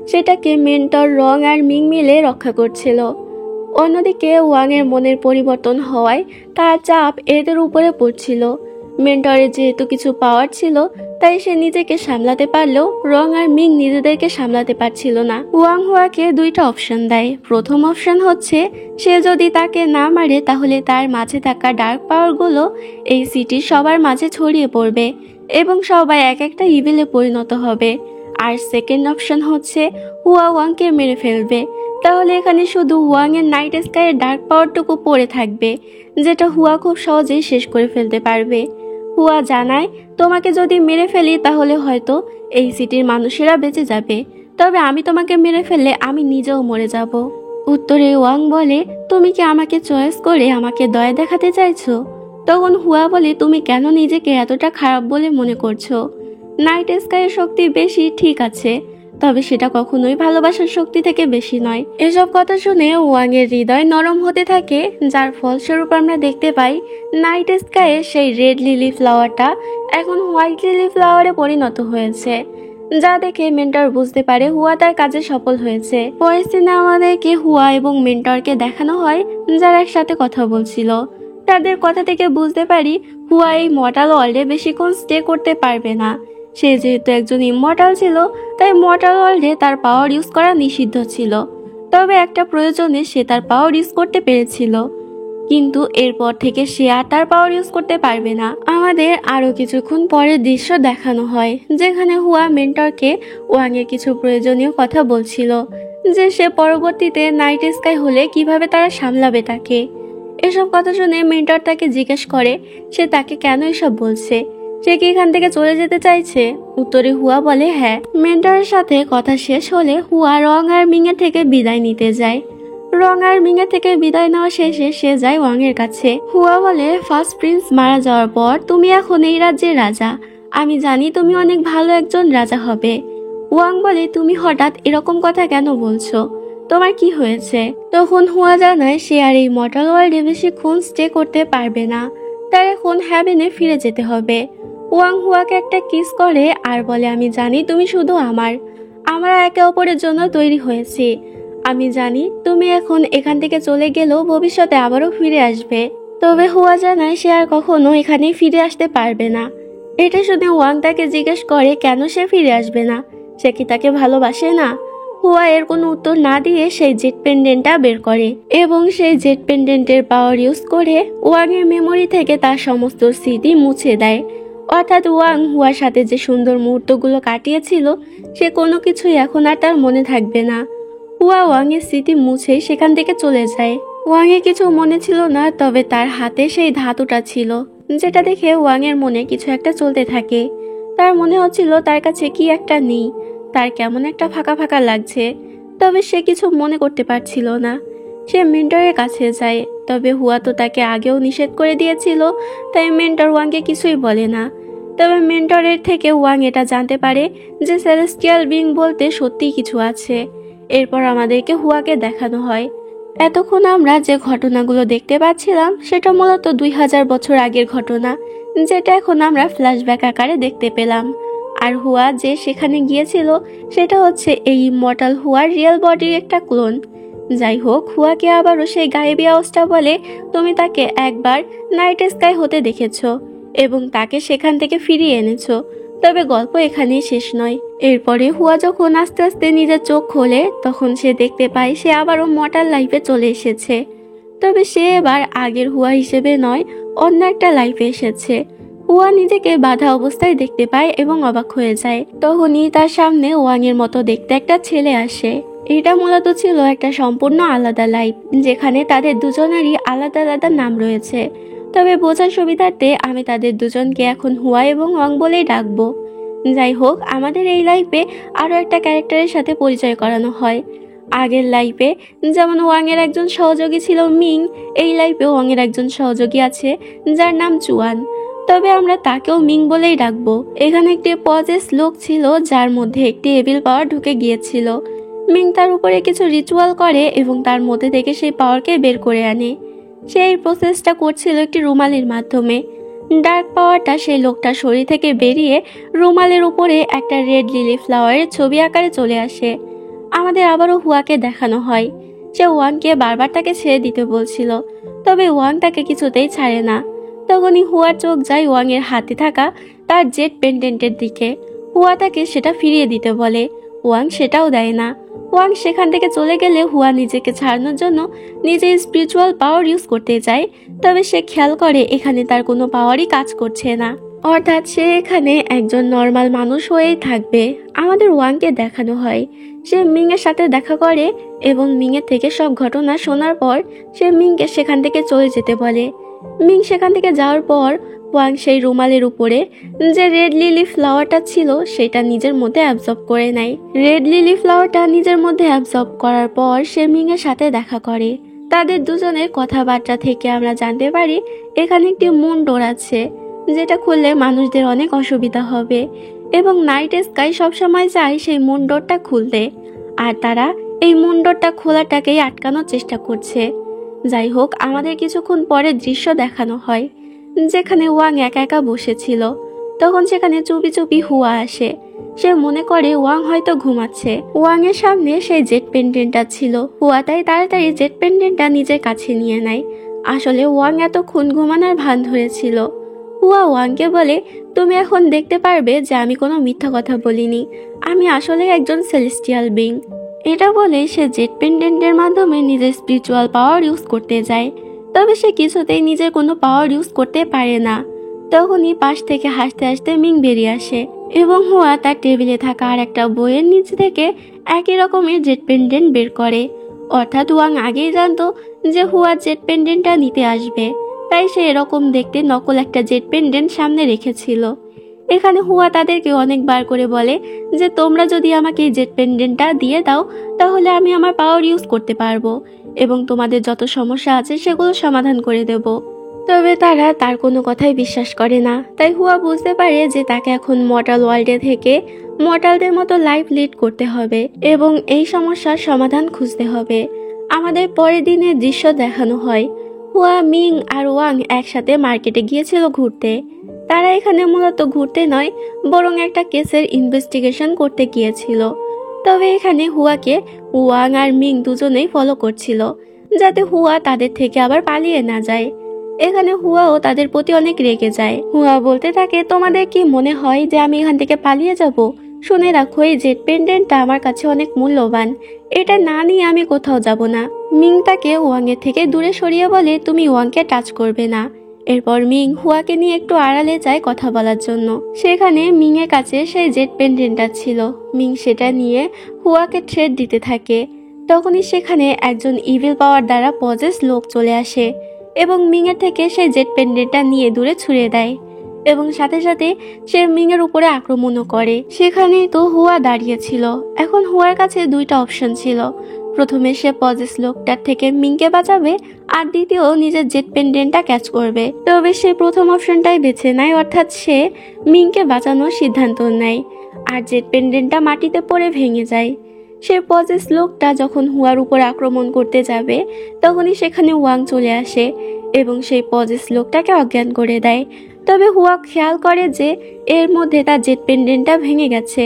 সেটাকে মেন্টর রং আর মিং মিলে রক্ষা করছিল। অন্যদিকে ওয়াং এর মনের পরিবর্তন হওয়ায় তার চাপ এদের উপরে পড়ছিল। মেন্টরের যেহেতু কিছু পাওয়ার ছিল তাই সে নিজেকে সামলাতে পারলেও রং আর মিং নিজেদেরকে সামলাতে পারছিল না। ওয়াং হুয়াকে দুইটা অপশন দেয়। প্রথম অপশন হচ্ছে সে যদি তাকে না মারে তাহলে তার মাঝে থাকা ডার্ক পাওয়ারগুলো এই সিটির সবার মাঝে ছড়িয়ে পড়বে এবং সবাই এক একটা ইভিলে পরিণত হবে। আর সেকেন্ড অপশন হচ্ছে হুয়া ওয়াংকে মেরে ফেলবে, তাহলে এখানে শুধু ওয়াং এর নাইট স্কাই এর ডার্ক পাওয়ারটুকু পড়ে থাকবে যেটা হুয়া খুব সহজেই শেষ করে ফেলতে পারবে। হুয়া জানায়, তোমাকে যদি মেরে ফেলি তাহলে হয়তো এই সিটির মানুষেরা বেঁচে যাবে, তবে আমি তোমাকে মেরে ফেললে আমি নিজেও মরে যাব। উত্তরে ওয়াং বলে, তুমি কি আমাকে চয়েস করে আমাকে দয়া দেখাতে চাইছো? তখন হুয়া বলে, তুমি কেন নিজেকে এতটা খারাপ বলে মনে করছো? নাইট স্কাইয়ের শক্তি বেশি, ঠিক আছে, তবে সেটা কখনোই ভালোবাসার শক্তি থেকে বেশি নয়। এসব কথা শুনে ওয়াং এর হৃদয় নরম হতে থাকে, যার ফলস্বরূপ আমরা দেখতে পাই নাইট স্কাইয়ের সেই রেড লিলি ফ্লাওয়ারটা এখন হোয়াইট লিলি ফ্লাওয়ারে পরিণত হয়েছে, যা দেখে মেন্টর বুঝতে পারে হুয়া তার কাজে সফল হয়েছে। পরের সিনে আমাদেরকে হুয়া এবং মেন্টরকে দেখানো হয় যারা একসাথে কথা বলছিল। তাদের কথা থেকে বুঝতে পারি হুয়া এই মর্টাল ওয়ার্ল্ডে বেশিক্ষণ স্টে করতে পারবে না। সে যেহেতু একজন ইমমর্টাল ছিল তাই মর্টাল ওয়ার্ল্ডে তার পাওয়ার ইউজ করা নিষিদ্ধ ছিল, তবে একটা প্রয়োজনে সে তার পাওয়ার ইউজ করতে পেরেছিল, কিন্তু এরপর থেকে সে আর তার পাওয়ার ইউজ করতে পারবে না। আমাদের আরো কিছুক্ষণ পরের দৃশ্য দেখানো হয় যেখানে হুয়া মেন্টরকে ওয়াং এর কিছু প্রয়োজনীয় কথা বলছিল, যে সে পরবর্তীতে নাইট স্কাই হলে কিভাবে তারা সামলাবে তাকে। এসব কথা শুনে মেন্টর তাকে জিজ্ঞেস করে সে তাকে কেন এসব বলছে, সে কি এখান থেকে চলে যেতে চাইছে। উত্তরে হুয়া বলে হ্যাঁ। মেন্টরের সাথে কথা শেষ হলে হুয়া রং আর মিংয়ের থেকে বিদায় নিতে যায়। রং আর মিংয়ের থেকে বিদায় নেওয়া শেষে সে যায় ওয়াং এর কাছে। হুয়া বলে, ফার্স্ট প্রিন্স মারা যাওয়ার পর তুমি এখন এই রাজ্যের রাজা, আমি জানি তুমি অনেক ভালো একজন রাজা হবে। ওয়াং বলে, তুমি হঠাৎ এরকম কথা কেন বলছো, তোমার কি হয়েছে? তখন হুয়া জানায় সে আর এই মর্টাল ওয়ার্ল্ডে বেশিক্ষণ স্টে করতে পারবে না, তার এখন হ্যাভেনে ফিরে যেতে হবে। ওয়াং হুয়াকে একটা কিস করে আর বলে, আমি জানি তুমি শুধু আমরা একে অপরের জন্য তৈরি হয়েছি। আমি জানি তুমি এখন এখান থেকে চলে গেলেও ভবিষ্যতে আবারও ফিরে আসবে, তবে হুয়া জানায় সে আর কখনো এখানে ফিরে আসতে পারবে না। এটা শুনে ওয়াং তাকে জিজ্ঞেস করে কেন সে ফিরে আসবে না, সে কি তাকে ভালোবাসে না? হুয়া এর কোনো উত্তর না দিয়ে সেই জেট পেন্ডেন্টটা বের করে এবং সেই জেট পেন্ডেন্টের পাওয়ার ইউজ করে ওয়াং এর মেমোরি থেকে তার সমস্ত স্মৃতি মুছে দেয়। অর্থাৎ ওয়াং হুয়ার সাথে যে সুন্দর মুহূর্তগুলো কাটিয়েছিল সে কোনো কিছুই এখন আর তার মনে থাকবে না। হুয়া ওয়াং এর স্মৃতি মুছেই সেখান থেকে চলে যায়। ওয়াং এর কিছু মনে ছিল না, তবে তার হাতে সেই ধাতুটা ছিল, যেটা দেখে ওয়াং এর মনে কিছু একটা চলতে থাকে। তার মনে হচ্ছিল তার কাছে কি একটা নেই, তার কেমন একটা ফাঁকা ফাঁকা লাগছে, তবে সে কিছু মনে করতে পারছিল না। সে মেন্টরের কাছে যায়, তবে হুয়া তো তাকে আগেও নিষেধ করে দিয়েছিল, তাই মেন্টর ওয়াংকে কিছুই বলে না। তবে মেন্টরের থেকে ওয়াং এটা জানতে পারে যে সেলেস্টিয়াল বিং বলতে সত্যিই কিছু আছে। এরপর আমাদেরকে হুয়াকে দেখানো হয়। এতক্ষণ আমরা যে ঘটনাগুলো দেখতে পাচ্ছিলাম সেটা মূলত 2000 বছর আগের ঘটনা, যেটা এখন আমরা ফ্ল্যাশব্যাক আকারে দেখতে পেলাম। আর হুয়া যে সেখানে গিয়েছিল সেটা হচ্ছে এই ইমমর্টাল হুয়ার রিয়েল বডির একটা ক্লোন। যাই হোক, হুয়াকে আবারও সেই গায়েবী আওয়াজটা বলে, তুমি তাকে একবার নাইট স্কাই হতে দেখেছো এবং তাকে সেখান থেকে ফিরিয়ে এনেছো, তবে গল্প এখানেই শেষ নয়। এরপরে হুয়া যখন আস্তে আস্তে নিজের চোখ খোলে তখন সে দেখতে পায় সে আবারও মর্টাল লাইফে চলে এসেছে। তবে সে এবার আগের হুয়া হিসেবে নয়, অন্য একটা লাইফে এসেছে। হুয়া নিজেকে বাধা অবস্থায় দেখতে পায় এবং অবাক হয়ে যায়। তখনই তার সামনে ওয়াং এর মতো দেখতে একটা ছেলে আসে। এটা মূলত ছিল একটা সম্পূর্ণ আলাদা লাইফ, যেখানে তাদের দুজনেরই আলাদা আলাদা নাম রয়েছে। তবে বোঝার সুবিধার্থে আমি তাদের দুজনকে এখন হুয়া এবং ওয়াং বলেই ডাকবো। যাই হোক, আমাদের এই লাইফে আরো একটা ক্যারেক্টারের সাথে পরিচয় করানো হয়। আগের লাইফে যেমন ওয়াং এর একজন সহযোগী ছিল মিং, এই লাইফে ওয়াং এর একজন সহযোগী আছে যার নাম চুয়ান। তবে আমরা তাকেও মিং বলেই ডাকবো। এখানে একটি পজেস লোক ছিল যার মধ্যে একটি এভিল পাওয়ার ঢুকে গিয়েছিল। মিং তার উপরে কিছু রিচুয়াল করে এবং তার মধ্যে থেকে সেই পাওয়ারকে বের করে আনে। সে এই প্রসেসটা করছিল একটি রুমালের মাধ্যমে। ডার্ক পাওয়ারটা সেই লোকটার শরীর থেকে বেরিয়ে রুমালের উপরে একটা রেড লিলি ফ্লাওয়ারের ছবি আকারে চলে আসে। আমাদের আবারও হুয়াকে দেখানো হয়। সে ওয়াংকে বারবার তাকে ছেড়ে দিতে বলছিল, তবে ওয়াং তাকে কিছুতেই ছাড়ে না। তখনই হুয়ার চোখ যায় ওয়াং এর হাতে থাকা তার জেট পেন্ডেন্টের দিকে। হুয়া তাকে সেটা ফিরিয়ে দিতে বলে, ওয়াং সেটাও দেয় না। ওয়াং সেখান থেকে চলে গেলে হুয়া নিজেকে ছাড়ানোর জন্য নিজের স্পিরিচুয়াল পাওয়ার ইউজ করতে যায়। তবে সে খেয়াল করে এখানে তার কোনো পাওয়ারই কাজ করছে না, অর্থাৎ সে এখানে একজন নর্মাল মানুষ হয়েই থাকবে। আমাদের ওয়াংকে দেখানো হয় সে মিং এর সাথে দেখা করে এবং মিং এর থেকে সব ঘটনা শোনার পর সে মিংকে সেখান থেকে চলে যেতে বলে। মিং সেখান থেকে যাওয়ার পর ওয়াং সেই রুমালের উপরে যে রেড লিলি ফ্লাওয়ারটা ছিল সেটা নিজের মধ্যে অ্যাবজর্ব করে নেয়। রেড লিলি ফ্লাওয়ারটা নিজের মধ্যে অ্যাবজর্ব করার পর সে মিং এর সাথে দেখা করে। তাদের দুজনের কথাবার্তা থেকে আমরা জানতে পারি এখানে একটি মুন ডোর আছে, যেটা খুললে মানুষদের অনেক অসুবিধা হবে এবং নাইট স্কাই সবসময় চায় সেই মুন ডোরটা খুলতে, আর তারা এই মুন ডোরটা খোলাটাকেই আটকানোর চেষ্টা করছে। যাই হোক, আমাদের কিছুক্ষণ পরে দৃশ্য দেখানো হয় যেখানে ওয়াং একা একা বসেছিল। তখন সেখানে চুপি চুপি হুয়া আসে। সে মনে করে ওয়াং হয়তো ঘুমাচ্ছে। ওয়াং এর সামনে সেই জেট পেন্ডেন্টটা ছিল। হুয়া তাই তাড়াতাড়ি জেট পেন্ডেন্টটা নিজের কাছে নিয়ে নেয়। আসলে ওয়াং এতক্ষণ ঘুমানোর ভান ধরেছিল। হুয়া ওয়াংকে বলে, তুমি এখন দেখতে পারবে যে আমি কোনো মিথ্যা কথা বলিনি, আমি আসলে একজন সেলেস্টিয়াল বিং। এটা বলে সে জেট পেন্ডেন্টের মাধ্যমে নিজের স্পিরিচুয়াল পাওয়ার ইউজ করতে যায়। তবে সে কিছুতেই নিজের কোনো পাওয়ার ইউজ করতে পারে না। তখনই পাশ থেকে হাসতে হাসতে মিং বেরিয়ে আসে এবং হুয়া তার টেবিলে থাকা আর একটা বইয়ের নিচ থেকে একই রকমের জেট পেন্ডেন্ট বের করে। অর্থাৎ ওয়াং আগেই জানতো যে হুয়া জেট পেন্ডেন্টটা নিতে আসবে, তাই সে এরকম দেখতে নকল একটা জেট পেন্ডেন্ট সামনে রেখেছিল। এখানে হুয়া তাদেরকে অনেকবার করে বলে যে তোমরা যদি আমাকে এই জেট পেন্ডেন্টটা দিয়ে দাও তাহলে আমি আমার পাওয়ার ইউজ করতে পারবো এবং তোমাদের যত সমস্যা আছে সেগুলো সমাধান করে দেব। তবে তারা তার কোনো কথাই বিশ্বাস করে না। তাই হুয়া বুঝতে পারে যে তাকে এখন মর্টাল ওয়ার্ল্ডে থেকে মর্টালদের মতো লাইফ লিড করতে হবে এবং এই সমস্যার সমাধান খুঁজতে হবে। আমাদের পরের দিনের দৃশ্য দেখানো হয় হুয়া, মিং আর ওয়াং একসাথে মার্কেটে গিয়েছিল ঘুরতে। তারা এখানে মূলত ঘুরতে নয়, বরং একটা কেসের ইনভেস্টিগেশন করতে গিয়েছিল। তবে এখানে হুয়াকে ওয়াং আর মিং দুজনেই ফলো করছিল, যাতে হুয়া তাদের থেকে আবার পালিয়ে না যায়। এখানে হুয়াও তাদের প্রতি অনেক রেগে যায়। হুয়া বলতে থাকে, তোমাদের কি মনে হয় যে আমি এখান থেকে পালিয়ে যাব? শুনে রাখো, এই জেট পেন্ডেন্টটা আমার কাছে অনেক মূল্যবান, এটা না নিয়ে আমি কোথাও যাব না। মিং তাকে ওয়াং এর থেকে দূরে সরিয়ে বলে, তুমি ওয়াংকে টাচ করবে না। এরপর মিং হুয়াকে নিয়ে একটু আড়ালে যায় কথা বলার জন্য। সেখানে মিং এর কাছে সেই জেট পেন্ডেন্টটা ছিল। মিং সেটা নিয়ে হুয়াকে থ্রেট দিতে থাকে। তখনই সেখানে একজন ইভিল পাওয়ার দ্বারা পজেস লোক চলে আসে এবং মিং এর থেকে সেই জেট পেন্ডেন্টটা নিয়ে দূরে ছুঁড়ে দেয় এবং সাথে সাথে সে মিং এর উপরে আক্রমণও করে। সেখানেই তো হুয়া দাঁড়িয়েছিল। এখন হুয়ার কাছে দুইটা অপশন ছিল, প্রথমে সে পজেস লোকটার থেকে মিংকে বাঁচাবে আর দ্বিতীয় নিজের জেট পেন্ডেন্টটা ক্যাচ করবে। তবে সে প্রথম অপশনটাই বেছে নেয়, অর্থাৎ সে মিংকে বাঁচানোর সিদ্ধান্ত নেয় আর জেট পেন্ডেন্টটা মাটিতে পড়ে ভেঙে যায়। সে পজেস লোকটা যখন হুয়ার উপর আক্রমণ করতে যাবে তখনই সেখানে ওয়াং চলে আসে এবং সেই পজেস লোকটাকে অজ্ঞান করে দেয়। তবে হুয়া খেয়াল করে যে এর মধ্যে তার জেট পেন্ডেন্টটা ভেঙে গেছে।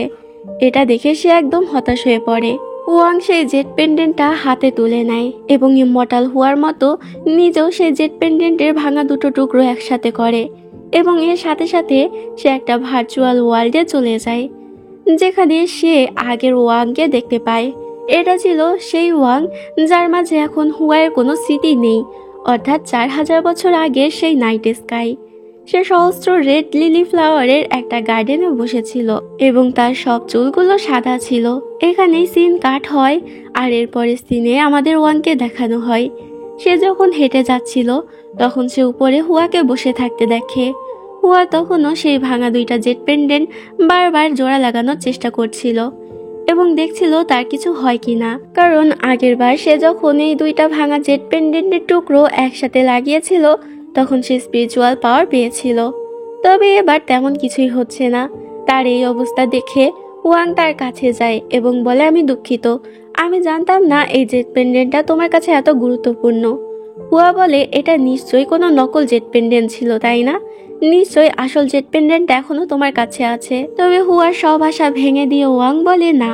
এটা দেখে সে একদম হতাশ হয়ে পড়ে। ওয়াং সেই জেট পেন্ডেন্টটা হাতে তুলে নেয় এবং ইমমর্টাল হুয়ার মতো নিজেও সেই জেট পেন্ডেন্টের ভাঙা দুটো টুকরো একসাথে করে এবং এর সাথে সাথে সে একটা ভার্চুয়াল ওয়ার্ল্ডে চলে যায়, যেখানে সে আগের ওয়াংকে দেখতে পায়। এটা ছিল সেই ওয়াং যার মাঝে এখন হুয়ার কোনো স্মৃতি নেই, অর্থাৎ 4000 বছর আগের সেই নাইট স্কাই। সে সহস্র রেড লিলি ফ্লাওয়ারের একটা গার্ডেনে বসেছিল এবং তার সব চুলগুলো সাদা ছিল। এখানেই সিন কাট হয়, আর এরপরে সিনে আমাদের ওয়াংকে দেখানো হয়। সে যখন হেঁটে যাচ্ছিল তখন সে উপরে হুয়াকে বসে থাকতে দেখে। হুয়া তখনও সেই ভাঙা 2টা জেট পেন্ডেন্ট বারবার জোড়া লাগানোর চেষ্টা করছিল এবং দেখছিল তার কিছু হয় কিনা, কারণ আগের বার সে যখন এই 2টা ভাঙা জেট পেন্ডেন্টের টুকরো একসাথে লাগিয়েছিল তখন সে স্পিরিচুয়াল পাওয়ার পেয়েছিল। তবে এবার তেমন কিছুই হচ্ছে না। তার এই অবস্থা দেখে ওয়াং তার কাছে যায় এবং বলে, আমি দুঃখিত, আমি জানতাম না এই জেট পেন্ডেন্টটা তোমার কাছে এত গুরুত্বপূর্ণ। হুয়া বলে, এটা নিশ্চয়ই কোনো নকল জেট পেন্ডেন্ট ছিল, তাই না? নিশ্চয়ই আসল জেট পেন্ডেন্ট এখনো তোমার কাছে আছে। তবে হুয়ার সব আশা ভেঙে দিয়ে ওয়াং বলে, না,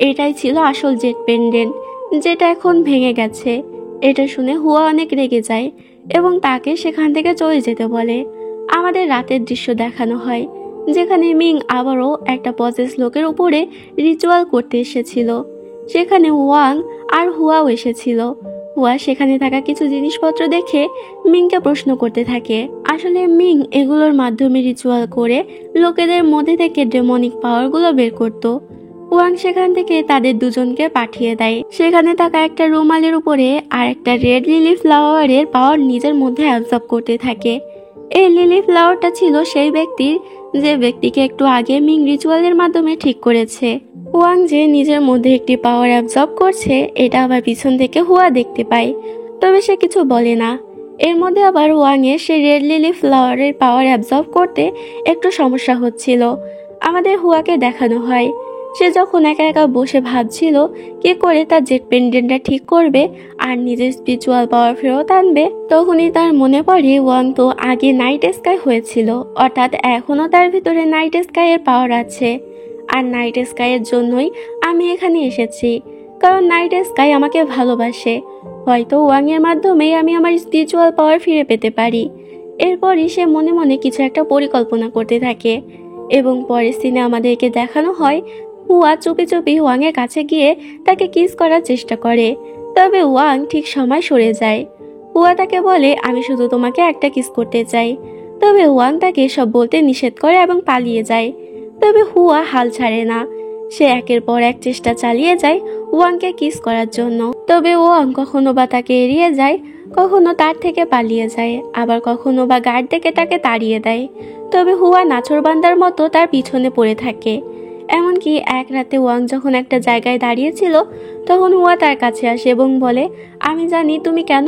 এটাই ছিল আসল জেট পেন্ডেন্ট, যেটা এখন ভেঙে গেছে। এটা শুনে হুয়া অনেক রেগে যায় এবং তাকে সেখান থেকে চলে যেতে বলে। আমাদের রাতের দৃশ্য দেখানো হয়, যেখানে মিং আবারও একটা পজেস লোকের উপরে রিচুয়াল করতে এসেছিল। সেখানে ওয়াং আর হুয়াও এসেছিল। হুয়া সেখানে থাকা কিছু জিনিসপত্র দেখে মিংকে প্রশ্ন করতে থাকে। আসলে মিং এগুলোর মাধ্যমে রিচুয়াল করে লোকেদের মধ্যে থেকে ডেমনিক পাওয়ারগুলো বের করত। ওয়াং সেখান থেকে তাদের দুজনকে পাঠিয়ে দেয়। সেখানে থাকা একটা রুমালের উপরে আর একটা রেড লিলি ফ্লাওয়ারের পাওয়ার নিজের মধ্যে অ্যাবজর্ব করতে থাকে। এই লিলি ফ্লাওয়ারটা ছিল সেই ব্যক্তির, যে ব্যক্তিকে একটু আগে মিং রিচুয়ালের মাধ্যমে ঠিক করেছে। ওয়াং যে নিজের মধ্যে একটি পাওয়ার অ্যাবজর্ব করছে, এটা আবার পিছন থেকে হুয়া দেখতে পায়, তবে সে কিছু বলে না। এর মধ্যে আবার ওয়াং এর সেই রেড লিলি ফ্লাওয়ারের পাওয়ার অ্যাবজর্ব করতে একটু সমস্যা হচ্ছিল। আমাদের হুয়াকে দেখানো হয়, সে যখন একা একা বসে ভাবছিল কি করে তার জেট পেন্ডেন্টটা ঠিক করবে আর নিজের স্পিরিচুয়াল পাওয়ার ফেরত আনবে, তখনই তার মনে পড়ে ওয়াং তো আগে নাইট স্কাই হয়েছিল, অর্থাৎ এখনো তার ভিতরে নাইট স্কাই এর পাওয়ার আছে। আর নাইট স্কাইয়ের জন্যই আমি এখানে এসেছি, কারণ নাইট স্কাই আমাকে ভালোবাসে। হয়তো ওয়াং এর মাধ্যমেই আমি আমার স্পিরিচুয়াল পাওয়ার ফিরে পেতে পারি। এরপরই সে মনে মনে কিছু একটা পরিকল্পনা করতে থাকে এবং পরের সিনে আমাদেরকে দেখানো হয় হুয়া চুপি চুপি ওয়াং এর কাছে গিয়ে তাকে কিস করার চেষ্টা করে, তবে ওয়াং ঠিক সময় সরে যায়। হুয়া তাকে বলে, আমি শুধু তোমাকে একটা কিস করতে চাই। তবে ওয়াং তাকে সব বলতে নিষেধ করে এবং পালিয়ে যায়। তবে হুয়া হাল ছাড়ে না, সে একের পর এক চেষ্টা চালিয়ে যায় ওয়াংকে কিস করার জন্য। তবে ওয়াং কখনো বা তাকে এড়িয়ে যায়, কখনো তার থেকে পালিয়ে যায়, আবার কখনো বা গার্ড থেকে তাকে তাড়িয়ে দেয়। তবে হুয়া নাছোড়বান্দার মতো তার পিছনে পড়ে থাকে। এমনকি এক রাতে ওয়াং যখন একটা জায়গায় দাঁড়িয়েছিল তখন হুয়া তার কাছে আসে এবং বলে, আমি জানি তুমি কেন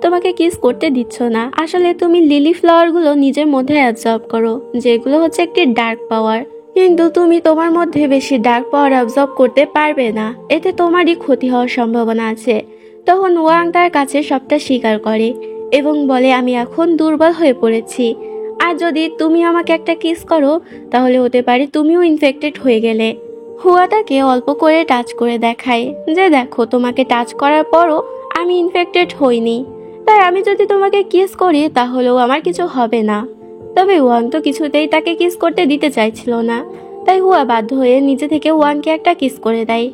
তোমাকে কিস করতে দিচ্ছ না। আসলে তুমি লিলি ফ্লাওয়ারগুলো নিজের মধ্যে অ্যাবজর্ব করো, যেগুলো হচ্ছে একটি ডার্ক পাওয়ার, কিন্তু তুমি তোমার মধ্যে বেশি ডার্ক পাওয়ার অ্যাবজর্ব করতে পারবে না, এতে তোমারই ক্ষতি হওয়ার সম্ভাবনা আছে। তখন ওয়াং তার কাছে সবটা স্বীকার করে এবং বলে, আমি এখন দুর্বল হয়ে পড়েছি, আর যদি তুমি আমাকে একটা কিস করো তাহলে হতে পারে তুমিও ইনফেক্টেড হয়ে গেলে। হুয়া তাকে অল্প করে টাচ করে দেখায় যে, দেখো, তোমাকে টাচ করার পরও আমি ইনফেক্টেড হইনি, তাই আমি যদি তোমাকে কিস করি তাহলেও আমার কিছু হবে না। তবে ওয়াং তো কিছুতেই তাকে কিস করতে দিতে চাইছিল না, তাই হুয়া বাধ্য হয়ে নিজে থেকে ওয়াংকে একটা কিস করে দেয়।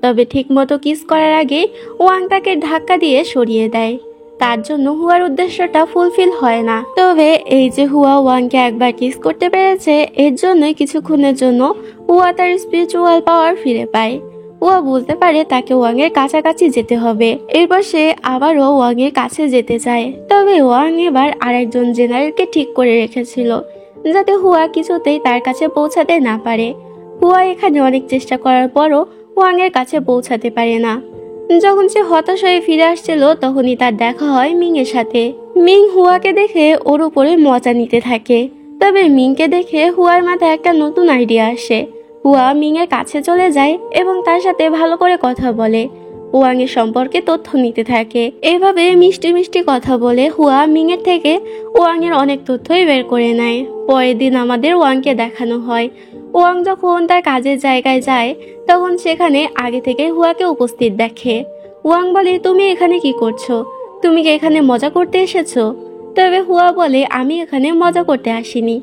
তবে ঠিক মতো কিস করার আগে ওয়াং তাকে ধাক্কা দিয়ে সরিয়ে দেয়। তার জন্য হুয়ার উদ্দেশ্যটা ফুলফিল হয় না। তবে এই যে হুয়া ওয়াংকে একবার কিস করতে পেরেছে, এর জন্যই কিছুক্ষণের জন্য হুয়া তার স্পিরিচুয়াল পাওয়ার ফিরে পায়। হুয়া বলতে পারে তাকে ওয়াং এর কাছাকাছি যেতে হবে। এরপর সে আবারও ওয়াং এর কাছে যেতে চায়। তবে ওয়াং এবার আরেকজন জেনারেলকে ঠিক করে রেখেছিল, যাতে হুয়া কিছুতেই তার কাছে পৌঁছাতে না পারে। হুয়া এখানে অনেক চেষ্টা করার পরও ওয়াং এর কাছে পৌঁছাতে পারে না। যখন সে হতাশ হয়ে ফিরে আসছিল তখনই তার দেখা হয় মিং এর সাথে। মিং হুয়াকে দেখে ওর উপরে মজা নিতে থাকে। তবে মিংকে দেখে হুয়ার মাথায় একটা নতুন আইডিয়া আসে। হুয়া মিং এর কাছে চলে যায় এবং তার সাথে ভালো করে কথা বলে, ওয়াং এর সম্পর্কে তথ্য নিতে থাকে। এভাবে মিষ্টি মিষ্টি কথা বলে হুয়া মিং এর থেকে ওয়াং এর অনেক তথ্যই বের করে নেয়। পরের দিন আমাদের ওয়াংকে দেখানো হয় ওয়াং যখন তার কাজের জায়গায় যায় তখন সেখানে আগে থেকে হুয়াকে উপস্থিত দেখে। ওয়াং বলে, তুমি এখানে কি করছো? তুমি কি এখানে মজা করতে এসেছো? তবে হুয়া বলে, আমি এখানে মজা করতে আসিনি,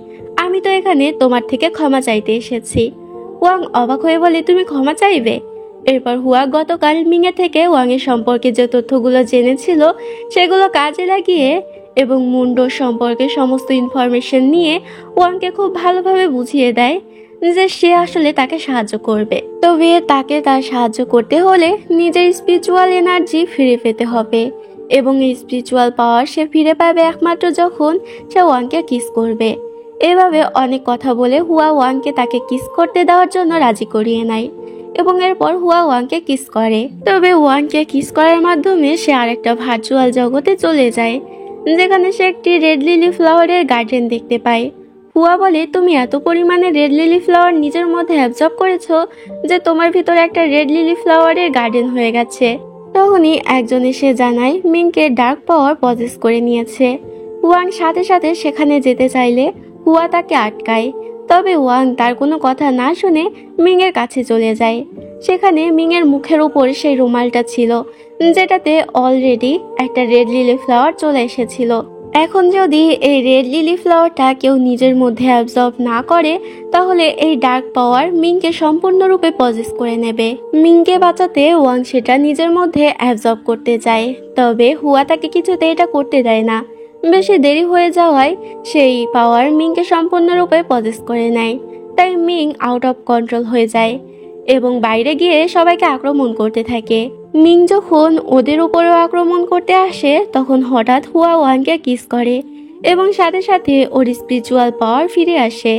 আমি তো এখানে তোমার থেকে ক্ষমা চাইতে এসেছি। ওয়াং অবাক হয়ে বলে, তুমি ক্ষমা চাইবে? এরপর হুয়া গতকাল মিংয়ের থেকে ওয়াংয়ের সম্পর্কে যে তথ্যগুলো জেনেছিল সেগুলো কাজে লাগিয়ে এবং মুন্ডোর সম্পর্কে সমস্ত ইনফরমেশন নিয়ে ওয়াংকে খুব ভালোভাবে বুঝিয়ে দেয় যে সে আসলে তাকে সাহায্য করবে। তবে তাকে তার সাহায্য করতে হলে নিজের স্পিরিচুয়াল এনার্জি ফিরে পেতে হবে এবং এই স্পিরিচুয়াল পাওয়ার সে ফিরে পাবে একমাত্র যখন সে ওয়াংকে কিস করবে। এভাবে অনেক কথা বলে হুয়া ওয়াংকে তাকে কিস করতে দেওয়ার জন্য রাজি করিয়ে নেয় এবং এরপর হুয়া ওয়াংকে কিস করে। তবে ওয়াংকে কিস করার মাধ্যমে সে আরেকটা ভার্চুয়াল জগতে চলে যায় যেখানে সে একটি রেড লিলি ফ্লাওয়ারের গার্ডেন দেখতে পায়। হুয়া বলে, তুমি এত পরিমাণে রেড লিলি ফ্লাওয়ার নিজের মধ্যে অ্যাবজর্ব করেছো যে তোমার ভিতরে একটা রেড লিলি ফ্লাওয়ারের গার্ডেন হয়ে গেছে। তখনই একজন এসে জানায় মিংকে ডার্ক পাওয়ার পজেস করে নিয়েছে। ওয়াং সাথে সাথে সেখানে যেতে চাইলে হুয়া তাকে আটকায়। তবে ওয়াং তার কোনো কথা না শুনে মিংয়ের কাছে চলে যায়। সেখানে মিংয়ের মুখের উপর সেই রুমালটা ছিল যেটাতে অলরেডি একটা রেড লিলি ফ্লাওয়ার চলে এসেছিল। এখন যদি এই রেড লিলি ফ্লাওয়ারটা কেউ নিজের মধ্যে অ্যাবজর্ব না করে তাহলে এই ডার্ক পাওয়ার মিংকে সম্পূর্ণরূপে পজেস করে নেবে। মিংকে বাঁচাতে ওয়াং সেটা নিজের মধ্যে অ্যাবজর্ব করতে যায়, তবে হুয়া তাকে কিছুতে এটা করতে দেয় না। বেশি দেরি হয়ে যাওয়ায় সেই পাওয়ার মিংকে সম্পূর্ণরূপে পজেস করে নেয়। তাই মিং আউট অফ কন্ট্রোল হয়ে যায় এবং বাইরে গিয়ে সবাইকে আক্রমণ করতে থাকে। মিং যখন ওদের উপরেও আক্রমণ করতে আসে তখন হঠাৎ হুয়া ওয়াংকে কিস করে এবং সাথে সাথে ওর স্পিরিচুয়াল পাওয়ার ফিরে আসে।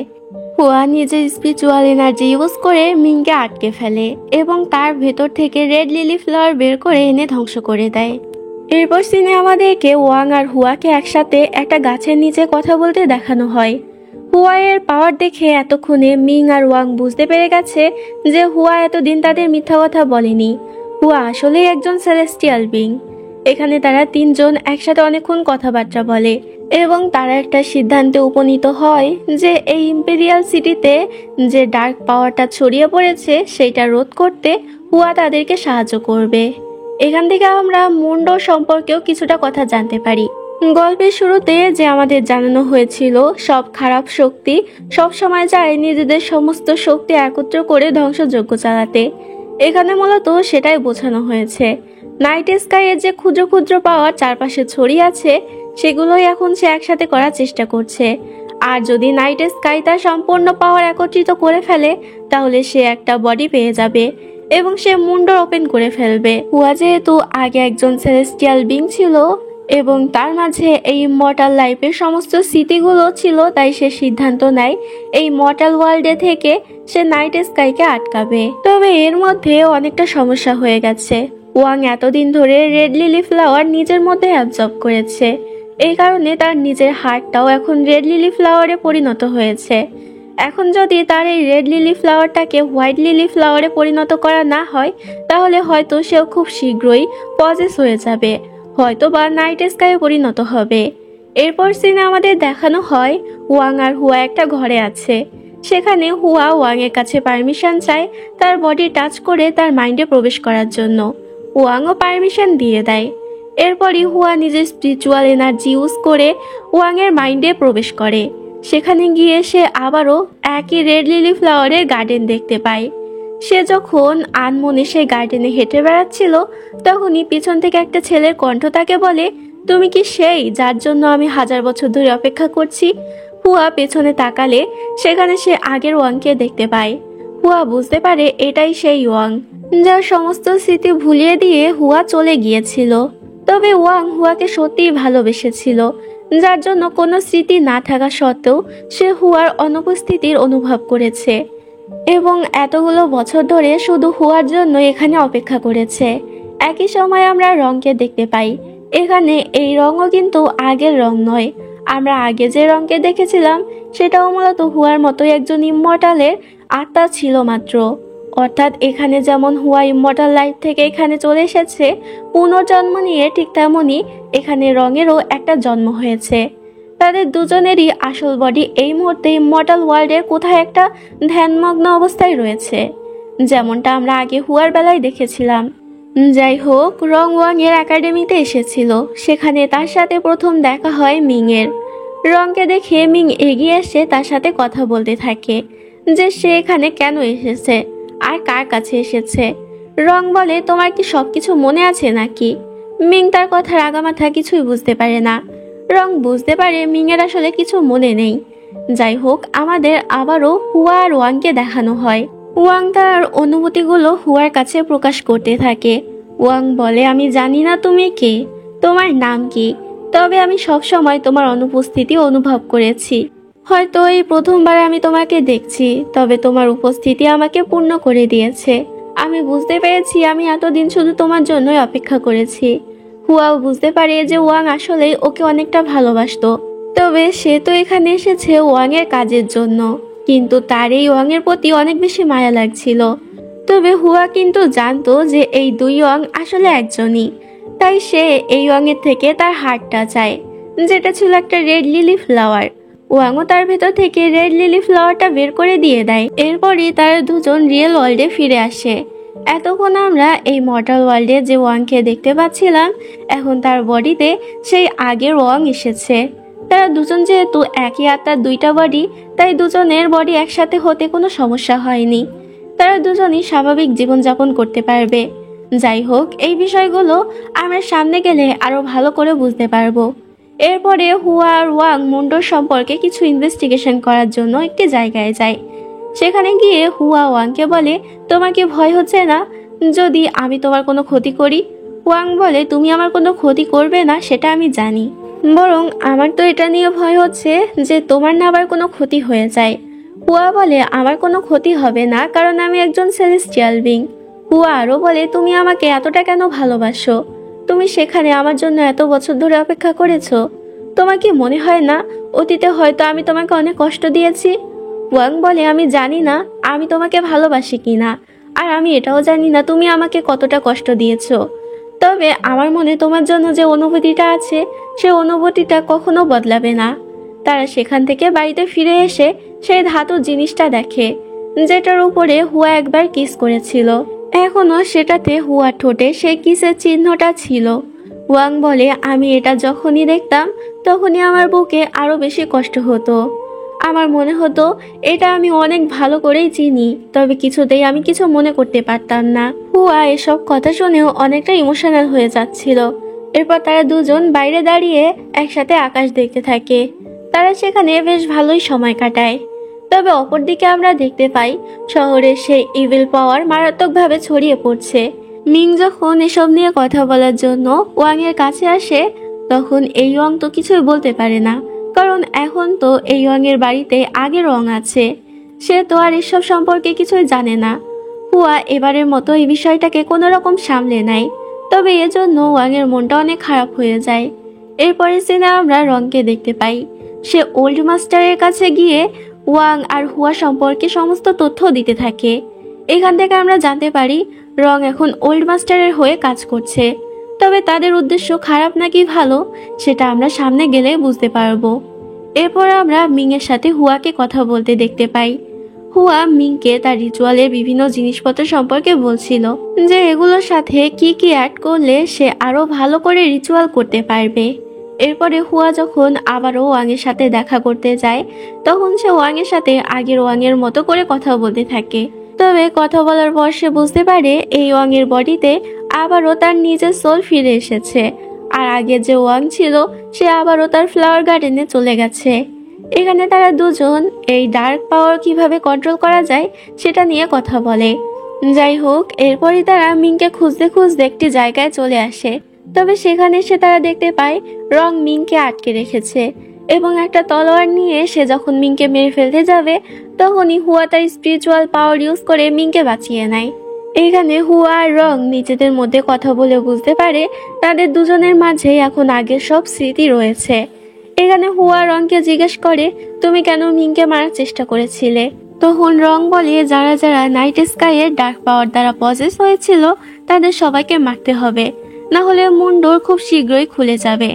হুয়া নিজের স্পিরিচুয়াল এনার্জি ইউজ করে মিংকে আটকে ফেলে এবং তার ভেতর থেকে রেড লিলি ফ্লাওয়ার বের করে এনে ধ্বংস করে দেয়। এরপর সিনে আমাদেরকে ওয়াং আর হুয়াকে একসাথে একটা গাছের নিচে কথা বলতে দেখানো হয়। হুয়া এর পাওয়ার দেখে এতক্ষণে মিং আর ওয়াং বুঝতে পেরে গেছে যে হুয়া এতদিন তাদের মিথ্যা কথা বলেনি। হুয়া আসলেই একজন সেলেস্টিয়াল বিং। এখানে তারা তিনজন একসাথে অনেকক্ষণ কথাবার্তা বলে এবং তারা একটা সিদ্ধান্তে উপনীত হয় যে এই ইম্পেরিয়াল সিটিতে যে ডার্ক পাওয়ারটা ছড়িয়ে পড়েছে সেইটা রোধ করতে হুয়া তাদেরকে সাহায্য করবে। এখান থেকে আমরা মুন্ডো সম্পর্কেও কিছুটা কথা জানতে পারি। গল্পের শুরুতে যে আমাদের জানানো হয়েছিল সব খারাপ শক্তি সব সময় চায় নিজেদের সমস্ত শক্তি একত্র করে ধ্বংসযজ্ঞ চালাতে। এখানে মূলত সেটাই বোঝানো হয়েছে। নাইট স্কাইয়ের যে ক্ষুদ্র ক্ষুদ্র পাওয়ার চারপাশে ছড়িয়ে আছে সেগুলোই এখন সে একসাথে করার চেষ্টা করছে। আর যদি নাইট স্কাই তার সম্পূর্ণ পাওয়ার একত্রিত করে ফেলে তাহলে সে একটা বডি পেয়ে যাবে এবং সে মুন্ড ওপেন করে ফেলবে। হুয়া যেহেতু আগে একজন সেলেস্টিয়াল বিং ছিল এবং তার মাঝে এই মর্টাল লাইফের সমস্ত স্মৃতিগুলো ছিল, তাই সে সিদ্ধান্ত নেয় এই মর্টাল ওয়ার্ল্ডে থেকে সে নাইট স্কাইকে আটকাবে। তবে এর মধ্যে অনেকটা সমস্যা হয়ে গেছে। ওয়াং এতদিন ধরে রেড লিলি ফ্লাওয়ার নিজের মধ্যে অ্যাবজর্ব করেছে, এই কারণে তার নিজের হার্টটাও এখন রেড লিলি ফ্লাওয়ারে পরিণত হয়েছে। এখন যদি তার এই রেড লিলি ফ্লাওয়ারটাকে হোয়াইট লিলি ফ্লাওয়ারে পরিণত করা না হয় তাহলে হয়তো সেও খুব শীঘ্রই পজেস হয়ে যাবে, হয়তো বা নাইট স্কাইয়ে পরিণত হবে। এরপর সিনে আমাদের দেখানো হয় ওয়াং আর হুয়া একটা ঘরে আছে। সেখানে হুয়া ওয়াং এর কাছে পারমিশন চায় তার বডি টাচ করে তার মাইন্ডে প্রবেশ করার জন্য। ওয়াংও পারমিশন দিয়ে দেয়। এরপরই হুয়া নিজের স্পিরিচুয়াল এনার্জি ইউজ করে ওয়াং এর মাইন্ডে প্রবেশ করে। সেখানে গিয়ে সে আবারও একই রেড লিলি ফ্লাওয়ারের গার্ডেন দেখতে পায়। সে যখন আনমনে সেই গার্ডেনে হেঁটে বেড়াচ্ছিল তখনই পিছন থেকে একটা ছেলের কণ্ঠ তাকে বলে, তুমি কি সেই যার জন্য আমি 1000 বছর ধরে অপেক্ষা করছি? হুয়া পেছনে তাকালে সেখানে সে আগের ওয়াংকে দেখতে পায়। হুয়া বুঝতে পারে এটাই সেই ওয়াং যার সমস্ত স্মৃতি ভুলিয়ে দিয়ে হুয়া চলে গিয়েছিল। তবে ওয়াং হুয়াকে সত্যিই ভালোবেসেছিল, যার জন্য কোনো স্মৃতি না থাকা সত্ত্বেও সে হুয়ার অনুপস্থিতির অনুভব করেছে এবং এতগুলো বছর ধরে শুধু হুয়ার জন্য এখানে অপেক্ষা করেছে। একই সময় আমরা রংকে দেখতে পাই। এখানে এই রঙও কিন্তু আগের রং নয়। আমরা আগে যে রংকে দেখেছিলাম সেটাও মূলত হুয়ার মতোই একজন ইমমর্টালের আত্মা ছিল মাত্র। অর্থাৎ এখানে যেমন হুয়া ইমমর্টাল লাইফ থেকে এখানে চলে এসেছে পুনর্জন্ম নিয়ে, ঠিক তেমনই এখানে রঙেরও একটা জন্ম হয়েছে। তাদের দুজনেরই আসল বডি এই মুহূর্তে ইমমর্টাল ওয়ার্ল্ডের কোথায় একটা ধ্যানমগ্ন অবস্থায় রয়েছে, যেমনটা আমরা আগে হুয়ার বেলায় দেখেছিলাম। যাই হোক, রং ওয়াং এর একাডেমিতে এসেছিল। সেখানে তার সাথে প্রথম দেখা হয় মিং এর। রংকে দেখে মিং এগিয়ে এসে তার সাথে কথা বলতে থাকে যে সে এখানে কেন এসেছে আর কার কাছে এসেছে। রং বলে, তোমার কি সবকিছু মনে আছে নাকি? মিং তার কথার আগামাথা কিছুই বুঝতে পারে না। রং বুঝতে পারে মিং এর আসলে কিছু মনে নেই। যাই হোক, আমাদের আবারও হুয়া আর ওয়াংকে দেখানো হয়। ওয়াং তার অনুভূতিগুলো হুয়ার কাছে প্রকাশ করতে থাকে। ওয়াং বলে, আমি জানি না তুমি কে, তোমার নাম কি, তবে আমি সব সময় তোমার অনুপস্থিতি অনুভব করেছি। হয়তো এই প্রথমবার আমি তোমাকে দেখছি, তবে তোমার উপস্থিতি আমাকে পূর্ণ করে দিয়েছে। আমি বুঝতে পেরেছি আমি এতদিন শুধু তোমার জন্যই অপেক্ষা করেছি। হুয়াও বুঝতে পারে যে ওয়াং আসলেই ওকে অনেকটা ভালোবাসতো, তবে সে তো এখানে এসেছে ওয়াং এর কাজের জন্য, কিন্তু তার এই ওয়াং এর প্রতি অনেক বেশি মায়া লাগছিল। তবে হুয়া কিন্তু জানতো যে এই দুই ওয়াং আসলে একজনই, তাই সে এই ওয়াং এর থেকে তার হারটা চায়, যেটা ছিল একটা রেড লিলি ফ্লাওয়ার। ওয়াংও তার ভেতর থেকে রেড লিলি ফ্লাওয়ারটা বের করে দিয়ে দেয়। এরপরই তারা দুজন রিয়েল ওয়ার্ল্ডে ফিরে আসে। এতক্ষণ আমরা এই মর্টাল ওয়ার্ল্ডে যে ওয়াংকে দেখতে পাচ্ছিলাম, এখন তার বডিতে সেই আগের ওয়াং এসেছে। তারা দুজন যেহেতু একই আত্মার দুইটা বডি, তাই দুজনের বডি একসাথে হতে কোনো সমস্যা হয়নি। তারা দুজনই স্বাভাবিক জীবনযাপন করতে পারবে। যাই হোক, এই বিষয়গুলো আমরা সামনে গেলে আরো ভালো করে বুঝতে পারবো। এরপরে হুয়া আর ওয়াং মুন্ডোর সম্পর্কে কিছু ইনভেস্টিগেশন করার জন্য একটি জায়গায় যায়। সেখানে গিয়ে হুয়া ওয়াংকে বলে, তোমার কি ভয় হচ্ছে না যদি আমি তোমার কোনো ক্ষতি করি? ওয়াং বলে, তুমি আমার কোনো ক্ষতি করবে না সেটা আমি জানি, বরং আমার তো এটা নিয়ে ভয় হচ্ছে যে তোমার না আবার কোনো ক্ষতি হয়ে যায়। হুয়া বলে, আমার কোনো ক্ষতি হবে না, কারণ আমি একজন সেলেস্টিয়াল বিং। হুয়া আরও বলে, তুমি আমাকে এতটা কেন ভালোবাসো? তুমি সেখানে আমার জন্য এত বছর ধরে অপেক্ষা করেছো। তোমার কি মনে হয় না অতীতে হয়তো আমি তোমাকে অনেক কষ্ট দিয়েছি? ওয়াং বলে, আমি জানি না আমি তোমাকে ভালোবাসি কিনা, আর আমি এটাও জানি না তুমি আমাকে কতটা কষ্ট দিয়েছো। তবে আমার মনে তোমার জন্য যে অনুভূতিটা আছে, সে অনুভূতিটা কখনো বদলাবে না। তারা সেখান থেকে বাড়িতে ফিরে এসে সেই ধাতুর জিনিসটা দেখে, যেটার উপরে হুয়া একবার কিস করেছিল। এখনো সেটাতে হুয়া ঠোঁটে সেই কিসের চিহ্নটা ছিল। ওয়াং বলে, আমি এটা যখনই দেখতাম তখনই আমার বুকে আরো বেশি কষ্ট হতো। আমার মনে হতো এটা আমি অনেক ভালো করেই চিনি, তবে কিছুতেই আমি কিছু মনে করতে পারতাম না। হুয়া এসব কথা শুনেও অনেকটা ইমোশনাল হয়ে যাচ্ছিল। এরপর তারা দুজন বাইরে দাঁড়িয়ে একসাথে আকাশ দেখতে থাকে। তারা সেখানে বেশ ভালোই সময় কাটায়। তবে অপরদিকে আমরা দেখতে পাই শহরে সেই ইভিল পাওয়ার মারাত্মকভাবে ছড়িয়ে পড়ছে। মিং যখন এসব নিয়ে কথা বলার জন্য ওয়াং এর কাছে আসে, তখন এই ওয়াং তো কিছুই বলতে পারে না, কারণ এখন তো এই ওয়াং এর বাড়িতে আগের ওয়াং আছে। সে তো আর এসব সম্পর্কে কিছুই জানে না। হুয়া এবারের মতো এই বিষয়টাকে কোনো রকম সামলে নেয়, তবে এজন্য ওয়াং এর মনটা অনেক খারাপ হয়ে যায়। এরপরে সিনে আমরা রংকে দেখতে পাই। সে ওল্ড মাস্টারের কাছে গিয়ে ওয়াং আর হুয়া সম্পর্কে সমস্ত তথ্য দিতে থাকে। এখান থেকে আমরা জানতে পারি রং এখন ওল্ড মাস্টারের হয়ে কাজ করছে। তবে তাদের উদ্দেশ্য খারাপ নাকি ভালো সেটা আমরা সামনে গেলে বুঝতে পারবো। এরপর আমরা মিং এর সাথে হুয়াকে কথা বলতে দেখতে পাই। হুয়া মিংকে তার রিচুয়ালের বিভিন্ন জিনিসপত্র সম্পর্কে বলছিল, যে এগুলোর সাথে কি কি অ্যাড করলে সে আরো ভালো করে রিচুয়াল করতে পারবে। এরপরে হুয়া যখন আবারও ওয়াং এর সাথে দেখা করতে যায়, তখন সে ওয়াং এর সাথে আগের ওয়াং এর মতো করে কথা বলতে থাকে। তবে কথা বলার পর সে বুঝতে পারে এই ওয়াং এর বডিতে আবারও তার নিজের সোল ফিরে এসেছে, আর আগে যে ওয়াং ছিল সে আবারও তার ফ্লাওয়ার গার্ডেনে চলে গেছে। এখানে তারা দুজন এই ডার্ক পাওয়ার কিভাবে কন্ট্রোল করা যায় সেটা নিয়ে কথা বলে। যাই হোক, এরপরই তারা মিংকে খুঁজতে খুঁজতে একটি জায়গায় চলে আসে। তবে সেখানে এসে তারা দেখতে পায় রং মিংকে আটকে রেখেছে, এবং একটা তলোয়ার নিয়ে সে যখন মিংকে মেরে ফেলতে যাবে, তখনই হুয়া তার স্পিরিচুয়াল পাওয়ার ইউজ করে মিংকে বাঁচিয়ে নেয়। এখানে হুয়া আর রং নিজেদের মধ্যে কথা বলে বুঝতে পারে তাদের দুজনের মাঝে এখন আগের সব স্মৃতি রয়েছে। এখানে হুয়া রংকে জিজ্ঞেস করে, তুমি কেন মিংকে মারার চেষ্টা করেছিলে? তখন রং বলে, যারা যারা নাইট স্কাইয়ের ডার্ক পাওয়ার দ্বারা পজেস হয়েছিল তাদের সবাইকে মারতে হবে, না হলে মুন্ডোর খুব শীঘ্রই খুলে যাবে।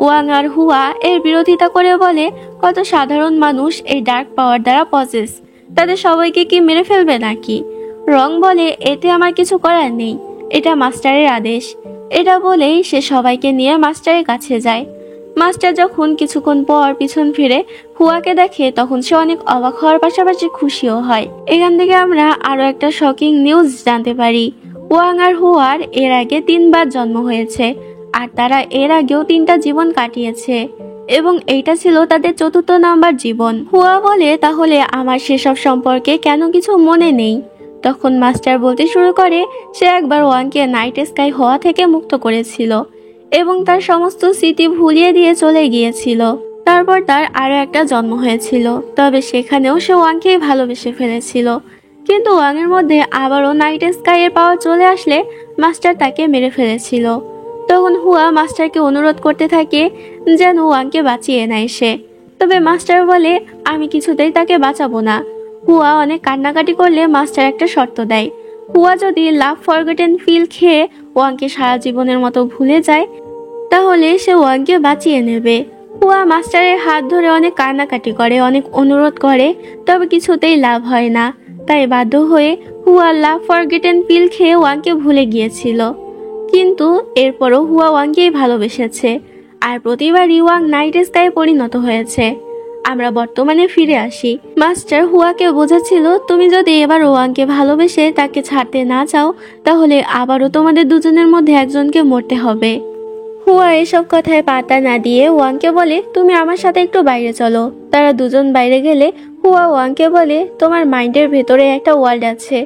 ওয়াং আর হুয়া এর বিরোধিতা করে বলে, কত সাধারণ মানুষ এই ডার্ক পাওয়ার দ্বারা পজেস, তাদের সবাইকে কি মেরে ফেলবে নাকি? রং বলে, এতে আমার কিছু করার নেই, এটা মাস্টারের আদেশ। এটা বলেই সে সবাইকে নিয়ে মাস্টারের কাছে যায়। মাস্টার যখন কিছুক্ষণ পর পিছন ফিরে হুয়াকে দেখে তখন সে অনেক অবাক হওয়ার পাশাপাশি খুশিও হয়। এখান থেকে আমরা আরো একটা শকিং নিউজ জানতে পারি। ওয়াং আর হুয়ার এর আগে 3বার জন্ম হয়েছে, আর তারা এর আগেও 3টা জীবন কাটিয়েছে এবং এইটা ছিল তাদের 4র্থ নাম্বার জীবন। হুয়া বলে, তাহলে আমার সেসব সম্পর্কে কেন কিছু মনে নেই? তখন মাস্টার বলতে শুরু করে সে একবার ওয়াংকে নাইট স্কাই হওয়া থেকে মুক্ত করেছিল এবং তার সমস্ত স্মৃতি ভুলিয়ে দিয়ে চলে গিয়েছিল। তারপর তার আরো একটা জন্ম হয়েছিল, তবে সেখানেও সে ওয়াংকেই ভালোবেসে ফেলেছিল। কিন্তু ওয়াংয়ের মধ্যে আবারও নাইট স্কাই এর পাওয়ার চলে আসলে মাস্টার তাকে মেরে ফেলেছিল। তখন হুয়া মাস্টারকে অনুরোধ করতে থাকে যেন ওয়াংকে বাঁচিয়ে নেয় সে। তবে মাস্টার বলে, আমি কিছুতেই তাকে বাঁচাবো না। হুয়া অনেক কান্নাকাটি করলে মাস্টার একটা শর্ত দেয়, হুয়া যদি লাভ ফরগটেন ফিল খেয়ে ওয়াংকে সারা জীবনের মতো ভুলে যায় তাহলে সে ওয়াংকে বাঁচিয়ে নেবে। হুয়া মাস্টারের হাত ধরে অনেক কান্নাকাটি করে, অনেক অনুরোধ করে, তবে কিছুতেই লাভ হয় না। তাই বাধ্য হয়ে হুয়া লাভ ফরগটেন ফিল খেয়ে ওয়াংকে ভুলে গিয়েছিল। কিন্তু এরপরও হুয়া ওয়াংকেই ভালোবেসেছে, আর প্রতিবারই ওয়াং নাইট স্কাইয়ে পরিণত হয়েছে। আমরা বর্তমানে ফিরে আসি। মাস্টার হুয়াকে বোঝাচ্ছিল, তুমি যদি এবার ওয়াংকে ভালোবেসে তাকে ছাড়তে না চাও তাহলে আবারও তোমাদের দুজনের মধ্যে একজনকে মরতে হবে। হুয়া এসব কথায় পাত্তা না দিয়ে ওয়াংকে বলে, তুমি আমার সাথে একটু বাইরে চলো। তারা দুজন বাইরে গেলে হুয়া ওয়াংকে বলে, তোমার মাইন্ডের ভেতরে একটা ওয়ার্ল্ড আছে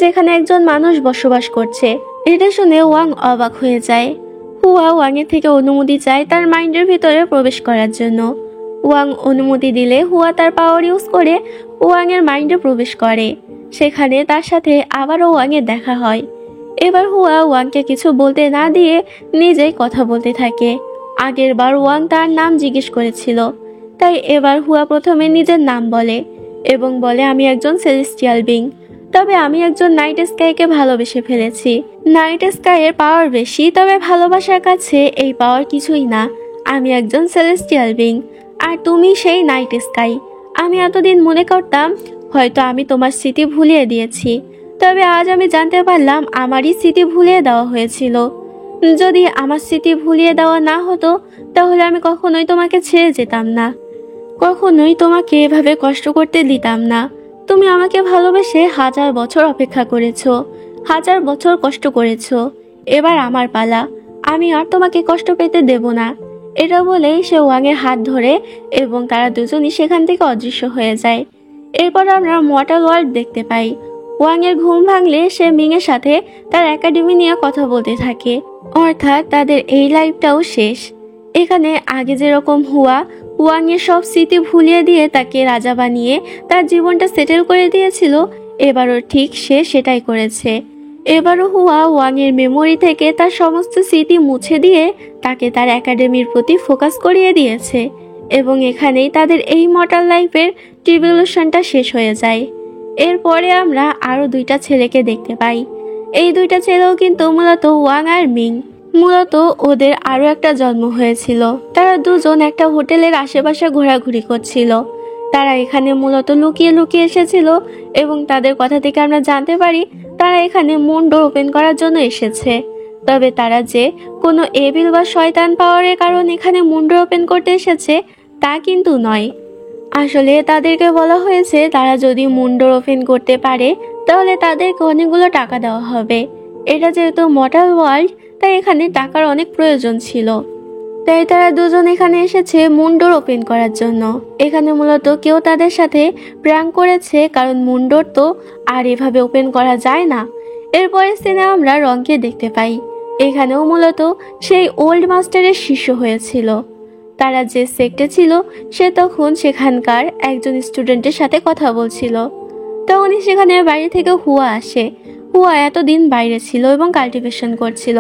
যেখানে একজন মানুষ বসবাস করছে। এটা শুনে ওয়াং অবাক হয়ে যায়। হুয়া ওয়াংয়ের থেকে অনুমতি চায় তার মাইন্ডের ভিতরে প্রবেশ করার জন্য। ওয়াং অনুমতি দিলে হুয়া তার পাওয়ার ইউজ করে ওয়াংয়ের মাইন্ডে প্রবেশ করে। সেখানে তার সাথে আবারও ওয়াংয়ের দেখা হয়। এবার হুয়া ওয়াংকে কিছু বলতে না দিয়ে নিজেই কথা বলতে থাকে। আগের বার ওয়াং তার নাম জিজ্ঞেস করেছিল, তাই এবার হুয়া প্রথমে নিজের নাম বলে এবং বলে, আমি একজন সেলেস্টিয়াল বিং, তবে আমি একজন নাইট স্কাইকে ভালোবেসে ফেলেছি। নাইট স্কাইয়ের পাওয়ার বেশি, তবে ভালোবাসার কাছে এই পাওয়ার কিছুই না। আমি একজন সেলেস্টিয়াল বিং, আর তুমি সেই নাইট স্কাই। আমি এতদিন মনে করতাম হয়তো আমি তোমার স্মৃতি ভুলিয়ে দিয়েছি, তবে আজ আমি জানতে পারলাম আমারই স্মৃতি ভুলিয়ে দেওয়া হয়েছিল। যদি আমার স্মৃতি ভুলিয়ে দেওয়া না হতো তাহলে আমি কখনোই তোমাকে ছেড়ে যেতাম না, কখনোই তোমাকে এভাবে কষ্ট করতে দিতাম না। তুমি আমাকে ভালোবেসে 1000 বছর অপেক্ষা করেছো, 1000 বছর কষ্ট করেছো। এবার আমার পালা, আমি আর তোমাকে কষ্ট পেতে দেব না। এটা বলেই সে ওয়াংয়ের হাত ধরে এবং তারা দুজনই সেখান থেকে অদৃশ্য হয়ে যায়। এরপর আমরা মর্টাল ওয়ার্ল্ড দেখতে পাই। ওয়াংয়ের ঘুম ভাঙলে সে মিংয়ের সাথে তার একাডেমি নিয়ে কথা বলতে থাকে, অর্থাৎ তাদের এই লাইফটাও শেষ। এখানে আগে যেরকম হুয়া ওয়াংয়ের সব স্মৃতি ভুলিয়ে দিয়ে তাকে রাজা বানিয়ে তার জীবনটা সেটেল করে দিয়েছিল, এবারও ঠিক সে সেটাই করেছে। এবারও হুয়া ওয়াংয়ের মেমোরি থেকে তার সমস্ত স্মৃতি মুছে দিয়ে তাকে তার একাডেমির প্রতি ফোকাস করিয়ে দিয়েছে এবং এখানেই তাদের এই মর্টাল লাইফের ট্রিবিউলেশনটা শেষ হয়ে যায়। এরপরে আমরা আরো 2টা ছেলেকে দেখতে পাই। এই 2টা ছেলেও কিন্তু মূলত ওয়াং আর মিং। মূলত ওদের আরো একটা জন্ম হয়েছিল। তারা দুজন একটা হোটেলের আশেপাশে ঘোরাঘুরি করছিল। তারা এখানে মূলত লুকিয়ে লুকিয়ে এসেছিল এবং তাদের কথা থেকে আমরা জানতে পারি তারা এখানে মুন ডোর ওপেন করার জন্য এসেছে। তবে তারা যে কোনো এভিল বা শয়তান পাওয়ারের কারণে এখানে মুন ডোর ওপেন করতে এসেছে তা কিন্তু নয়। আসলে তাদেরকে বলা হয়েছে তারা যদি মুন ডোর ওপেন করতে পারে তাহলে তাদেরকে অনেকগুলো টাকা দেওয়া হবে। এটা যেহেতু মর্টাল ওয়ার্ল্ড, তাই এখানে টাকার অনেক প্রয়োজন ছিল। তাই তারা দুজন এখানে এসেছে মুন ডোর ওপেন করার জন্য। এখানে মূলত কেউ তাদের সাথে প্র্যাঙ্ক করেছে, কারণ মুন ডোর তো আর এভাবে ওপেন করা যায় না। এরপরে সিনে আমরা রংকে দেখতে পাই। এখানেও মূলত সেই ওল্ড মাস্টারের শিষ্য হয়েছিল। তারা যে সেক্টে ছিল সে তখন সেখানকার একজন স্টুডেন্টের সাথে কথা বলছিল। তখনই সেখানে বাইরে থেকে হুয়া আসে। হুয়া এতদিন বাইরে ছিল এবং কাল্টিভেশন করছিল।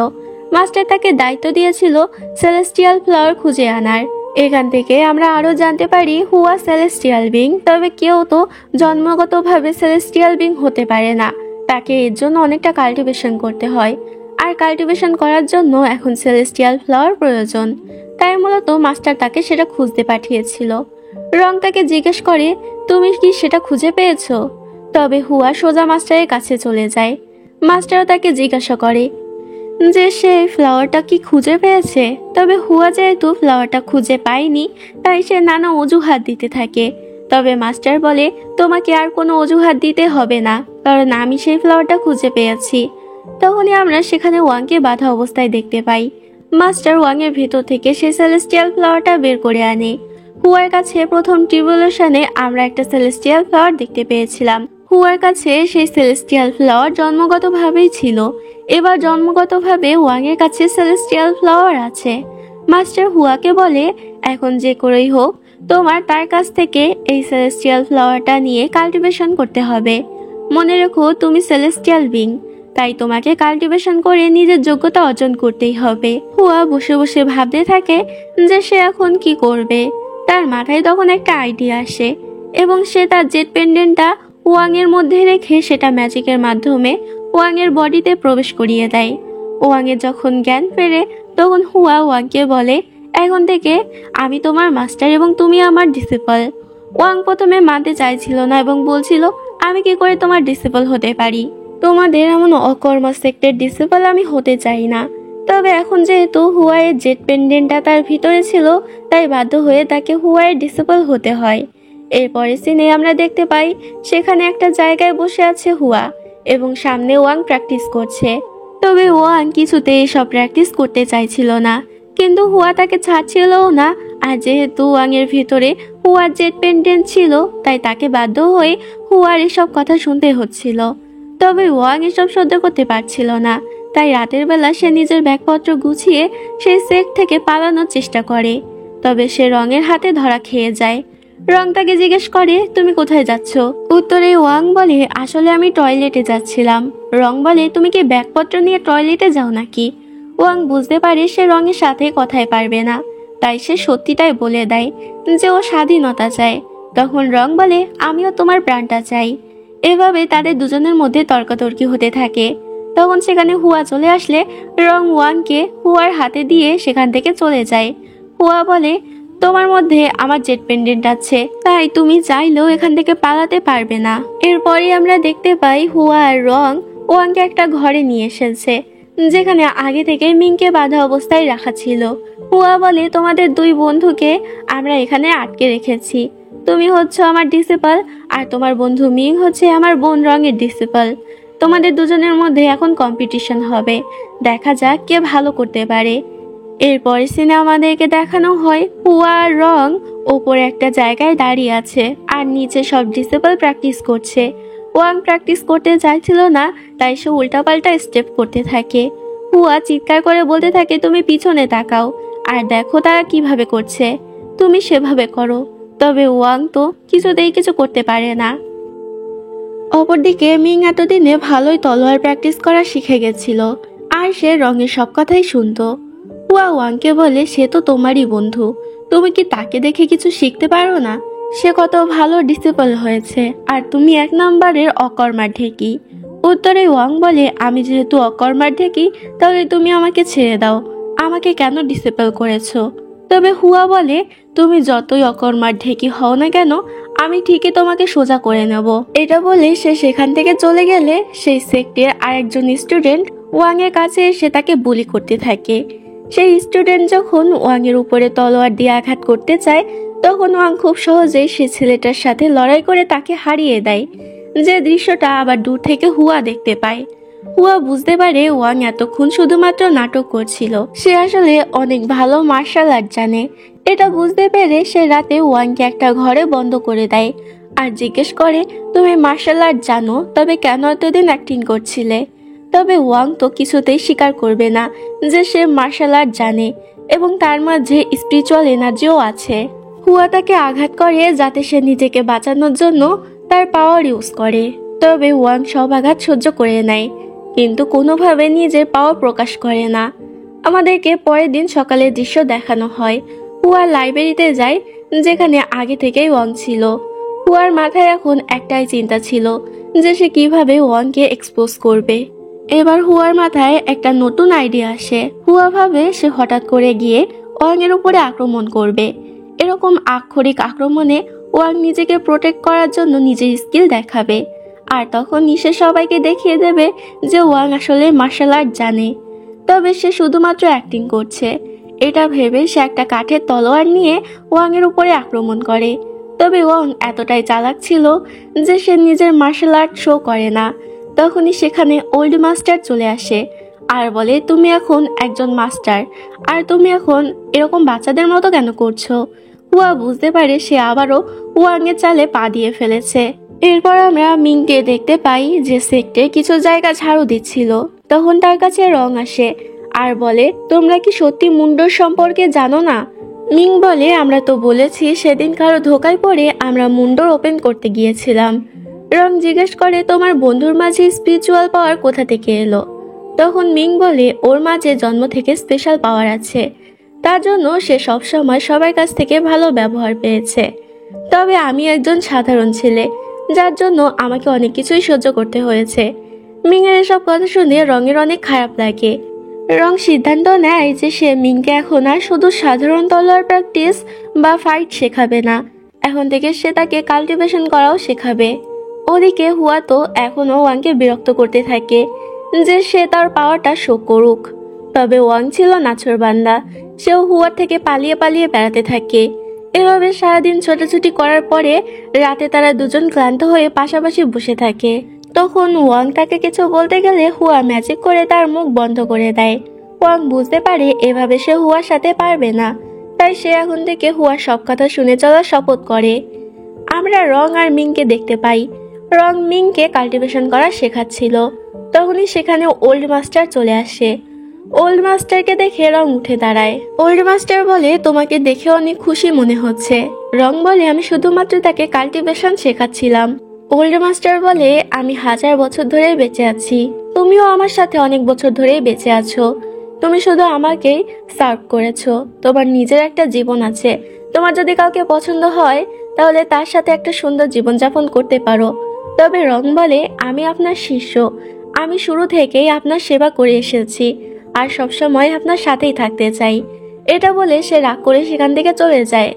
মাস্টার তাকে দায়িত্ব দিয়েছিল সেলেস্টিয়াল ফ্লাওয়ার খুঁজে আনার। এখান থেকে আমরা আরো জানতে পারি হুয়া সেলেস্টিয়াল বিং, তবে কেউ তো জন্মগতভাবে সেলেস্টিয়াল বিং হতে পারে না, তাকে এর জন্য অনেকটা কাল্টিভেশন করতে হয়, আর কাল্টিভেশন করার জন্য এখন সেলেস্টিয়াল ফ্লাওয়ার প্রয়োজন। তাই মূলত মাস্টার তাকে সেটা খুঁজতে পাঠিয়েছিল। রং তাকে জিজ্ঞেস করে, তুমি কি সেটা খুঁজে পেয়েছো? তবে হুয়া সোজা মাস্টারের কাছে চলে যায়। মাস্টারও তাকে জিজ্ঞাসা করে, যে সে ফ্লাওয়ারটা কি খুঁজে পেয়েছে। তবে হুয়া যেহেতু ফ্লাওয়ারটা খুঁজে পায়নি, তাই সে নানা অজুহাত দিতে থাকে। তবে মাস্টার বলে, তোমাকে আর কোনো অজুহাত দিতে হবে না, কারণ আমি সেই ফ্লাওয়ারটা খুঁজে পেয়েছি। তখনই আমরা সেখানে ওয়াংকে বাধা অবস্থায় দেখতে পাই। মাস্টার ওয়াংয়ের ভেতর থেকে সেই সেলেস্টিয়াল ফ্লাওয়ারটা বের করে আনে। হুয়ার কাছে প্রথম ট্রিবুলেশনে আমরা একটা সেলেস্টিয়াল ফ্লাওয়ার দেখতে পেয়েছিলাম। হুয়ার কাছে সেই সেলেস্টিয়াল ফ্লাওয়ার জন্মগতভাবেই ছিল। এবার জন্মগতভাবে ওয়াংয়ের কাছে সেলেস্টিয়াল ফ্লাওয়ার আছে। মাস্টার হুয়াকে বলে, এখন যে করেই হোক তোমার তার কাছ থেকে এই সেলেস্টিয়াল ফ্লাওয়ারটা নিয়ে কাল্টিভেশন করতে হবে। মনে রেখো তুমি সেলেস্টিয়াল বিং, তাই তোমাকে কাল্টিভেশন করে নিজের যোগ্যতা অর্জন করতেই হবে। হুয়া বসে বসে ভাবতে থাকে যে সে এখন কি করবে। তার মাথায় তখন একটা আইডিয়া আসে এবং সে তার জেট পেন্ডেন্টটা ওয়াং এর মধ্যে রেখে সেটা ম্যাজিকের মাধ্যমে ওয়াং এর বডিতে প্রবেশ করিয়ে দেয়। ওয়াং এর যখন জ্ঞান ফেরে তখন হুয়া ওয়াংকে বলে, এখন থেকে আমি তোমার মাস্টার এবং তুমি আমার ডিসিপল। ওয়াং প্রথমে মানতে চাইছিল না এবং বলছিল, আমি কি করে তোমার ডিসিপল হতে পারি, তোমাদের এমন অকর্মা সেক্টের ডিসিপল আমি হতে চাই না। তবে এখন যেহেতু হুয়াইয়ের জেট পেন্ডেন্টটা তার ভিতরে ছিল, তাই বাধ্য হয়ে তাকে হুয়াইয়ের ডিসিপল হতে হয়। এরপরে সিনে আমরা দেখতে পাই সেখানে একটা জায়গায় বসে আছে হুয়া এবং সামনে ওয়াং প্র্যাকটিস করছে। তবে ওয়াং কিছুতেই সব প্র্যাকটিস করতে চাইছিল না, কিন্তু হুয়া তাকে ছাড়ছিলও না। আর যেহেতু ওয়াং এর ভিতরে হুয়ার জেট পেন্ডেন্ট ছিল, তাই তাকে বাধ্য হয়ে হুয়ার এসব কথা শুনতে হচ্ছিল। তবে ওয়াং এসব সহ্য করতে পারছিল না, তাই রাতের বেলা সে নিজের ব্যাগপত্র গুছিয়ে সেই সেট থেকে পালানোর চেষ্টা করে। তবে সে রঙের হাতে ধরা খেয়ে যায়। রং তাকে জিজ্ঞেস করে, তুমি কোথায় যাচ্ছ? উত্তরে ওয়াং বলে, আসলে আমি টয়লেটে যাচ্ছিলাম। রং বলে, তুমি কি ব্যাগপত্র নিয়ে টয়লেটে যাও নাকি? ওয়াং বুঝতে পারে সে রঙের সাথে কথাই পারবে না, তাই সে সত্যিটাই বলে দেয় যে ও স্বাধীনতা চায়। তখন রং বলে, আমিও তোমার প্রাণটা চাই। এভাবে তাদের দুজনের মধ্যে তর্কাতর্কি হতে থাকে। তখন সেখানে হুয়া চলে আসলে রং ওয়াংকে হুয়ার হাতে দিয়ে সেখান থেকে চলে যায়। হুয়া বলে, তোমার মধ্যে আমার জেট পেন্ডেন্ট আছে, তাই তুমি চাইলেও এখান থেকে পালাতে পারবে না। এরপরে আমরা দেখতে পাই হুয়া আর রং ওয়াংকে একটা ঘরে নিয়ে এসেছে, যেখানে আগে থেকে মিংকে বাঁধা অবস্থায় রাখা ছিল। হুয়া বলে, তোমাদের দুই বন্ধুকে আমরা এখানে আটকে রেখেছি। তুমি হচ্ছে আমার ডিসিপল আর তোমার বন্ধু মিং হচ্ছে আমার বোন রঙের ডিসিপল। তোমাদের দুজনের মধ্যে এখন কম্পিটিশন হবে, দেখা যাক কে ভালো করতে পারে। এরপরে সিনে আমাদেরকে দেখানো হয় হুয়া আর রং ওপরে একটা জায়গায় দাঁড়িয়ে আছে আর নিচে সব ডিসিপল প্র্যাকটিস করছে। ওয়াং প্র্যাকটিস করতে চাইছিল না, তাই সে উল্টাপাল্টা স্টেপ করতে থাকে। হুয়া চিৎকার করে বলতে থাকে, তুমি পিছনে তাকাও আর দেখো তারা কিভাবে করছে, তুমি সেভাবে করো। তবে ওয়াং তো কিছুতেই কিছু করতে পারে না। অপরদিকে মিং এতদিনে ভালোই তলোয়ার প্র্যাকটিস করা শিখে গেছিল আর সে রঙের সব কথাই শুনতো। হুয়া ওয়াংকে বলে, সে তো তোমারই বন্ধু, তুমি কি তাকে দেখে কিছু শিখতে পারো না? সে কত ভালো ডিসিপল হয়েছে আর তুমি এক নম্বরের অকর্মার ঢেকি। উত্তরে ওয়াং বলে, আমি যেহেতু অকর্মার ঢেকি, তাহলে তুমি আমাকে ছেড়ে দাও, আমাকে কেন ডিসিপল করেছো? তবে হুয়া বলে, তুমি যতই অকর্মার ঢেকি হও না কেন, আমি ঠিকই তোমাকে সোজা করে নেব। এটা বলে সে সেখান থেকে চলে গেলে সেই সেক্টের আরেকজন স্টুডেন্ট ওয়াং এর কাছে এসে তাকে বুলি করতে থাকে। সেই স্টুডেন্ট যখন ওয়াং এর উপরে তলোয়ার দিয়ে আঘাত করতে চায়, তখন ওয়াং খুব সহজেই সে ছেলেটার সাথে লড়াই করে তাকে হারিয়ে দেয়। যে দৃশ্যটা আবার দূর থেকে হুয়া দেখতে পায়। হুয়া বুঝতে পারে ওয়াং এতক্ষণ শুধুমাত্র নাটক করছিল, সে আসলে অনেক ভালো মার্শাল আর্ট জানে। এটা বুঝতে পেরে সে রাতে ওয়াংকে একটা ঘরে বন্ধ করে দেয় আর জিজ্ঞেস করে, তুমি মার্শাল আর্ট জানো, তবে কেন এতদিন অ্যাক্টিং করছিলে? তবে ওয়াং তো কিছুতেই স্বীকার করবে না যে সে মার্শাল আর্ট জানে এবং তার মাঝে স্পিরিচুয়াল এনার্জিও আছে। হুয়া তাকে আঘাত করে যাতে সে নিজেকে বাঁচানোর জন্য তার পাওয়ার ইউজ করে। তবে ওয়াং সব আঘাত সহ্য করে নেয়, কিন্তু কোনোভাবে নিজের পাওয়ার প্রকাশ করে না। আমাদেরকে পরের দিন সকালের দৃশ্য দেখানো হয়। হুয়া লাইব্রেরিতে যায়, যেখানে আগে থেকেই ওয়াং ছিল। হুয়ার মাথায় এখন একটাই চিন্তা ছিল যে সে কিভাবে ওয়াংকে এক্সপোজ করবে। এবার হুয়ার মাথায় একটা নতুন আইডিয়া আসে। হুয়া ভাবে সে হঠাৎ করে গিয়ে ওয়াং এর উপরে আক্রমণ করবে। এরকম আক্ষরিক আক্রমণে ওয়াং নিজেকে প্রোটেক্ট করার জন্য নিজের স্কিল দেখাবে আর তখন সে সবাইকে দেখিয়ে দেবে যে ওয়াং আসলে মার্শাল আর্ট জানে। তবে সে শুধুমাত্র অ্যাক্টিং করছে। এটা ভেবে সে একটা কাঠের তলোয়ার নিয়ে ওয়াংয়ের উপরে আক্রমণ করে। তবে ওয়াং এতটাই চালাক ছিল যে সে নিজের মার্শাল আর্ট শো করে না। তখনই সেখানে ওল্ড মাস্টার চলে আসে আর বলে, তুমি এখন একজন মাস্টার, আর তুমি এখন এরকম বাচ্চাদের মতো কেন করছো? হুয়া বুঝতে পারে সে আবারও ওয়াংয়ের চালে পা দিয়ে ফেলেছে। এরপর আমরা মিংকে দেখতে পাই যে সেক্টে কিছু জায়গা ঝাড়ু দিচ্ছিল। তখন তার কাছে রং আসে আর বলে, তোমরা কি সত্যি মুন্ডর সম্পর্কে জানো না? মিং বলে, আমরা তো বলেছি সেদিন কারো ধোকায় পড়ে আমরা মুন্ডর ওপেন করতে গিয়েছিলাম। রং জিজ্ঞেস করে, তোমার বন্ধুর মাঝে স্পিরিচুয়াল পাওয়ার কোথা থেকে এলো? তখন মিং বলে, ওর মাঝে জন্ম থেকে স্পেশাল পাওয়ার আছে, তার জন্য সে সবসময় সবার কাছ থেকে ভালো ব্যবহার পেয়েছে। তবে আমি একজন সাধারণ ছেলে, যার জন্য আমাকে অনেক কিছুই সহ্য করতে হয়েছে। মিংয়ের এসব কথা শুনে রঙের অনেক খারাপ লাগে। রং সিদ্ধান্ত নেয় যে সে মিংকে এখন আর শুধু সাধারণ তলোয়ার প্র্যাকটিস বা ফাইট শেখাবে না, এখন থেকে সে তাকে কাল্টিভেশন করাও শেখাবে। ওদিকে হুয়া তো এখনও ওয়াংকে বিরক্ত করতে থাকে যে সে তার পাওয়ারটা শো করুক। তবে ওয়াং ছিল নাছোড়বান্দা, সেও হুয়ার থেকে পালিয়ে পালিয়ে বেড়াতে থাকে। এভাবে সারাদিন ছোটাছুটি করার পরে রাতে তারা দুজন ক্লান্ত হয়ে পাশাপাশি বসে থাকে। তখন ওয়াং তাকে কিছু বলতে গেলে হুয়া ম্যাজিক করে তার মুখ বন্ধ করে দেয়। ওয়াং বুঝতে পারে এভাবে সে হুয়ার সাথে পারবে না, তাই সে এখন থেকে হুয়ার সব কথা শুনে চলার শপথ করে। আমরা রং আর মিংকে দেখতে পাই। রং মিংকে কাল্টিভেশন করা শেখাচ্ছিল। তখনই সেখানে ওল্ড মাস্টার চলে আসে। ওল্ড মাস্টারকে দেখে রং উঠে দাঁড়ায়। ওল্ড মাস্টার বলে, তোমাকে দেখে অনেক খুশি মনে হচ্ছে। রং বলে, আমি শুধুমাত্র তাকে কাল্টিভেশন শেখাচ্ছিলাম। ওল্ড মাস্টার বলে, আমি 1000 বছর ধরে বেঁচে আছি, তুমিও আমার সাথে অনেক বছর ধরেই বেঁচে আছো। তুমি শুধু আমাকেই সার্ভ করেছো, তোমার নিজের একটা জীবন আছে। তোমার যদি কাউকে পছন্দ হয় তাহলে তার সাথে একটা সুন্দর জীবনযাপন করতে পারো। তবে রং বলে, আমি আপনার শিষ্য, আমি শুরু থেকেই আপনার সেবা করে এসেছি আর সবসময় আপনার সাথেই থাকতে চাই। এটা বলে সে রাগ করে সেখান থেকে চলে যায়।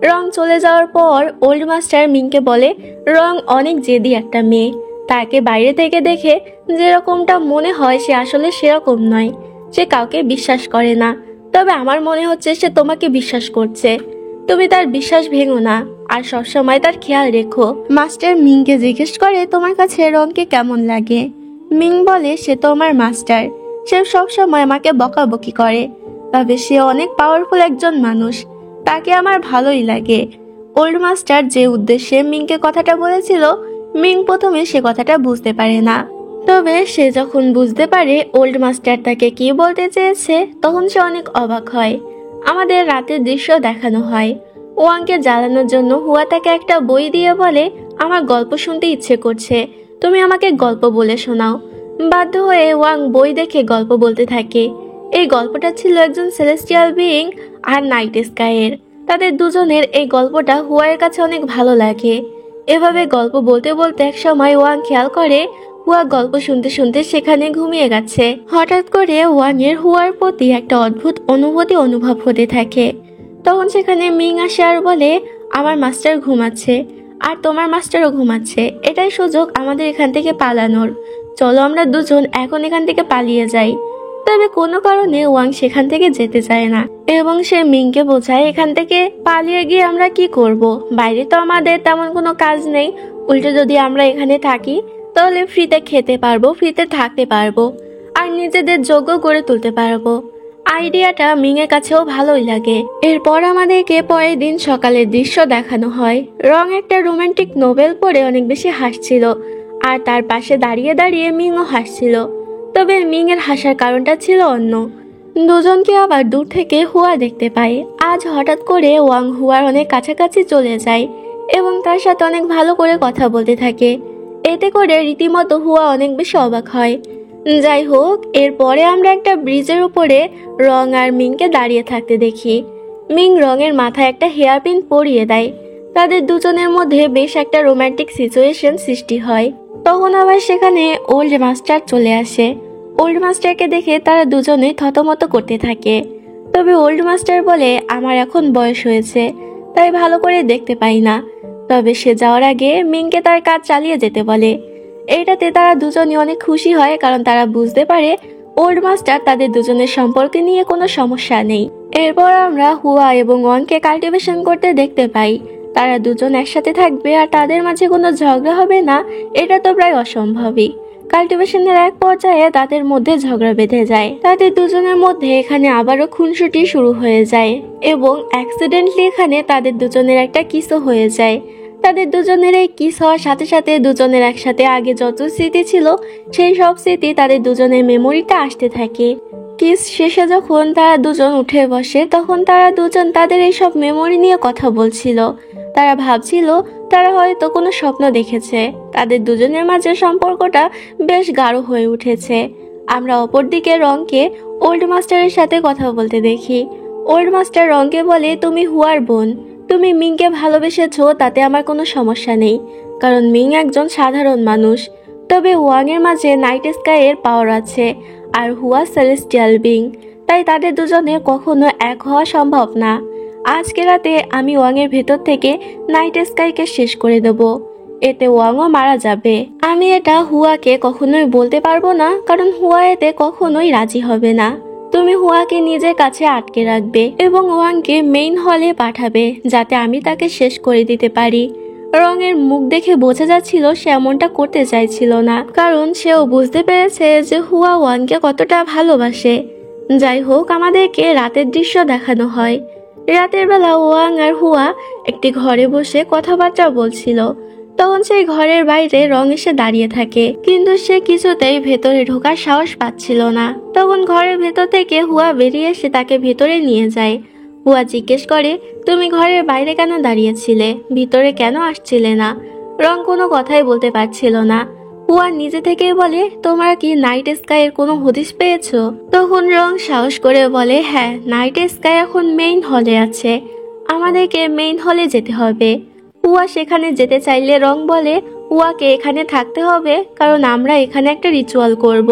রং চলে যাওয়ার পর ওল্ড মাস্টার মিংকে বলে, রং অনেক জেদি একটা মেয়ে, তাকে বাইরে থেকে দেখে যেরকমটা মনে হয় সে আসলে সেরকম নয়, সে কাউকে বিশ্বাস করে না। তবে আমার মনে হচ্ছে সে তোমাকে বিশ্বাস করছে, তুমি তার বিশ্বাস ভেঙো না আর সবসময় তার খেয়াল রেখো। মাস্টার মিংকে জিজ্ঞেস করে, তোমার কাছে রংকে কেমন লাগে? মিং বলে, সে তো আমার মাস্টার, সে সবসময় আমাকে বকাবকি করে, তবে সে অনেক পাওয়ারফুল একজন মানুষ, তাকে আমার ভালোই লাগে। ওল্ড মাস্টার যে উদ্দেশ্যে মিংকে কথাটা বলেছিল, মিং প্রথমে সে কথাটা বুঝতে পারে না। তবে সে যখন বুঝতে পারে ওল্ড মাস্টার তাকে কি বলতে চেয়েছে, তখন সে অনেক অবাক হয়। আমাদের রাতের দৃশ্য দেখানো হয়। ওয়াংকে জ্বালানোর জন্য হুয়া তাকে একটা বই দিয়ে বলে, আমার গল্প শুনতে ইচ্ছে করছে, তুমি আমাকে গল্প বলে শোনাও। বাধ্য হয়ে ওয়াং বই দেখে গল্প বলতে থাকে। এই গল্পটা ছিল একজন সেলেস্টিয়াল বিইং আর নাইট স্কাইয়ের। তাদের দুজনের এই গল্পটা হুয়ার কাছে অনেক ভালো লাগে। এভাবে গল্প বলতে বলতে এক সময় ওয়াং খেয়াল করে হুয়া গল্প শুনতে শুনতে সেখানে ঘুমিয়ে গেছে। হঠাৎ করে ওয়াং এর হুয়ার প্রতি একটা অদ্ভুত অনুভূতি অনুভব হতে থাকে। তখন সেখানে মিং আসে আর বলে, আমার মাস্টার ঘুমাচ্ছে আর তোমার মাস্টারও ঘুমাচ্ছে, এটাই সুযোগ আমাদের এখান থেকে পালানোর, চলো আমরা দুজন এখন এখান থেকে পালিয়ে যাই। তবে কোনো কারণে ওয়াং সেখান থেকে যেতে চায় না এবং সে মিংকে বোঝায়, এখান থেকে পালিয়ে গিয়ে আমরা কি করব, বাইরে তো আমাদের তেমন কোনো কাজ নেই, উল্টো যদি আমরা এখানে থাকি তাহলে ফ্রিতে খেতে পারবো, ফ্রিতে থাকতে পারবো আর নিজেদের যোগ্য করে তুলতে পারবো। আইডিয়াটা মিং এর কাছেও ভালোই লাগে। এরপর আমাদেরকে পরের দিন সকালের দৃশ্য দেখানো হয়। রং একটা রোমান্টিক নোবেল পড়ে অনেক বেশি হাসছিল আর তার পাশে দাঁড়িয়ে দাঁড়িয়ে মিংও হাসছিল। তবে মিং এর হাসার কারণটা ছিল অন্য। দুজনকে আবার দূর থেকে হুয়া দেখতে পায়। আজ হঠাৎ করে ওয়াং হুয়ার অনেক কাছাকাছি চলে যায় এবং তার সাথে অনেক ভালো করে কথা বলতে থাকে। এতে করে রীতিমতো হুয়া অনেক বেশি অবাক হয়। যাই হোক, এরপরে আমরা একটা ব্রিজের উপরে রং আর মিংকে দাঁড়িয়ে থাকতে দেখি। মিং রঙের মাথায় একটা হেয়ার পিন পরিয়ে দেয়। তাদের দুজনের মধ্যে বেশ একটা রোমান্টিক সিচুয়েশন সৃষ্টি হয়। তখন আবার সেখানে ওল্ড মাস্টার চলে আসে। ওল্ড মাস্টারকে দেখে তারা দুজনে থতমত করতে থাকে। তবে ওল্ড মাস্টার বলে, আমার এখন বয়স হয়েছে, তাই ভালো করে দেখতে পাই না। তবে সে যাওয়ার আগে মিংকে তার কাজ চালিয়ে যেতে বলে। এইটাতে তারা দুজনই অনেক খুশি হয়, কারণ তারা বুঝতে পারে ওল্ড মাস্টার তাদের দুজনের সম্পর্কে নিয়ে কোনো সমস্যা নেই। এরপর আমরা হুয়া এবং ওয়াংকে কাল্টিভেশন করতে দেখতে পাই। তারা দুজন একসাথে থাকবে আর তাদের মাঝে কোনো ঝগড়া হবে না, এটা তো প্রায় অসম্ভবই। কাল্টিভেশনের এক পর্যায়ে তাদের মধ্যে ঝগড়া বেঁধে যায়। তাদের দুজনের মধ্যে এখানে আবারও খুনসুটি শুরু হয়ে যায় এবং অ্যাক্সিডেন্টলি এখানে তাদের দুজনের একটা কিসও হয়ে যায়। তাদের দুজনের এই কিস হওয়ার সাথে সাথে দুজনের একসাথে আগে যত স্মৃতি ছিল সেই সব স্মৃতি তাদের দুজনের মেমোরিটা আসতে থাকে। কিস শেষে যখন তারা দুজন উঠে বসে তখন তারা দুজন তাদের এইসব মেমোরি নিয়ে কথা বলছিল। তারা ভাবছিল তারা হয়তো কোনো স্বপ্ন দেখেছে। তাদের দুজনের মাঝে সম্পর্কটা বেশ গাঢ় হয়ে উঠেছে। আমরা অপরদিকে রংকে ওল্ড মাস্টারের সাথে কথা বলতে দেখি। ওল্ড মাস্টার রংকে বলে, তুমি হুয়ার বোন, তুমি মিংকে ভালোবেসেছো, তাতে আমার কোনো সমস্যা নেই, কারণ মিং একজন সাধারণ মানুষ। তবে ওয়াংয়ের মাঝে নাইট স্কাইয়ের পাওয়ার আছে আর হুয়া সেলেস্টিয়াল বিং, তাই তাদের দুজনের কখনো এক হওয়া সম্ভব না। আজকে রাতে আমি ওয়াংয়ের ভেতর থেকে নাইট স্কাইকে শেষ করে দেব, এতে ওয়াংও মারা যাবে। আমি এটা হুয়াকে কখনোই বলতে পারবো না, কারণ হুয়া এতে কখনোই রাজি হবে না। তুমি হুয়াকে নিজের কাছে আটকে রাখবে এবং ওয়াংকে মেইন হলে পাঠাবে যাতে আমি তাকে শেষ করে দিতে পারি। রঙের মুখ দেখে বোঝা যাচ্ছিল সে এমনটা করতে চাইছিল না, কারণ সেও বুঝতে পেরেছে যে হুয়া ওয়াংকে কতটা ভালোবাসে। যাই হোক, আমাদেরকে রাতের দৃশ্য দেখানো হয়। রাতের বেলা ওয়াং আর হুয়া একটি ঘরে বসে কথাবার্তা বলছিল। তখন সেই ঘরের বাইরে রং এসে দাঁড়িয়ে থাকে, কিন্তু সে কিছুতেই ভেতরে ঢোকার সাহস পাচ্ছিল না। তখন ঘরের ভেতর থেকে হুয়া বেরিয়ে এসে তাকে ভেতরে নিয়ে যায়। হুয়া জিজ্ঞেস করে, তুমি ঘরের বাইরে কেন দাঁড়িয়েছিলে, ভিতরে কেন আসছিলে না? রং কোনো কথাই বলতে পারছিল না। হুয়া নিজে থেকেই বলে, তোমরা কি নাইট স্কাইয়ের কোনো হদিশ পেয়েছো? তখন রং সাহস করে বলে, হ্যাঁ, নাইট স্কাই এখন মেইন হলে আছে, আমাদেরকে মেইন হলে যেতে হবে। হুয়া সেখানে যেতে চাইলে রং বলে, হুয়াকে এখানে থাকতে হবে কারণ আমরা এখানে একটা রিচুয়াল করব।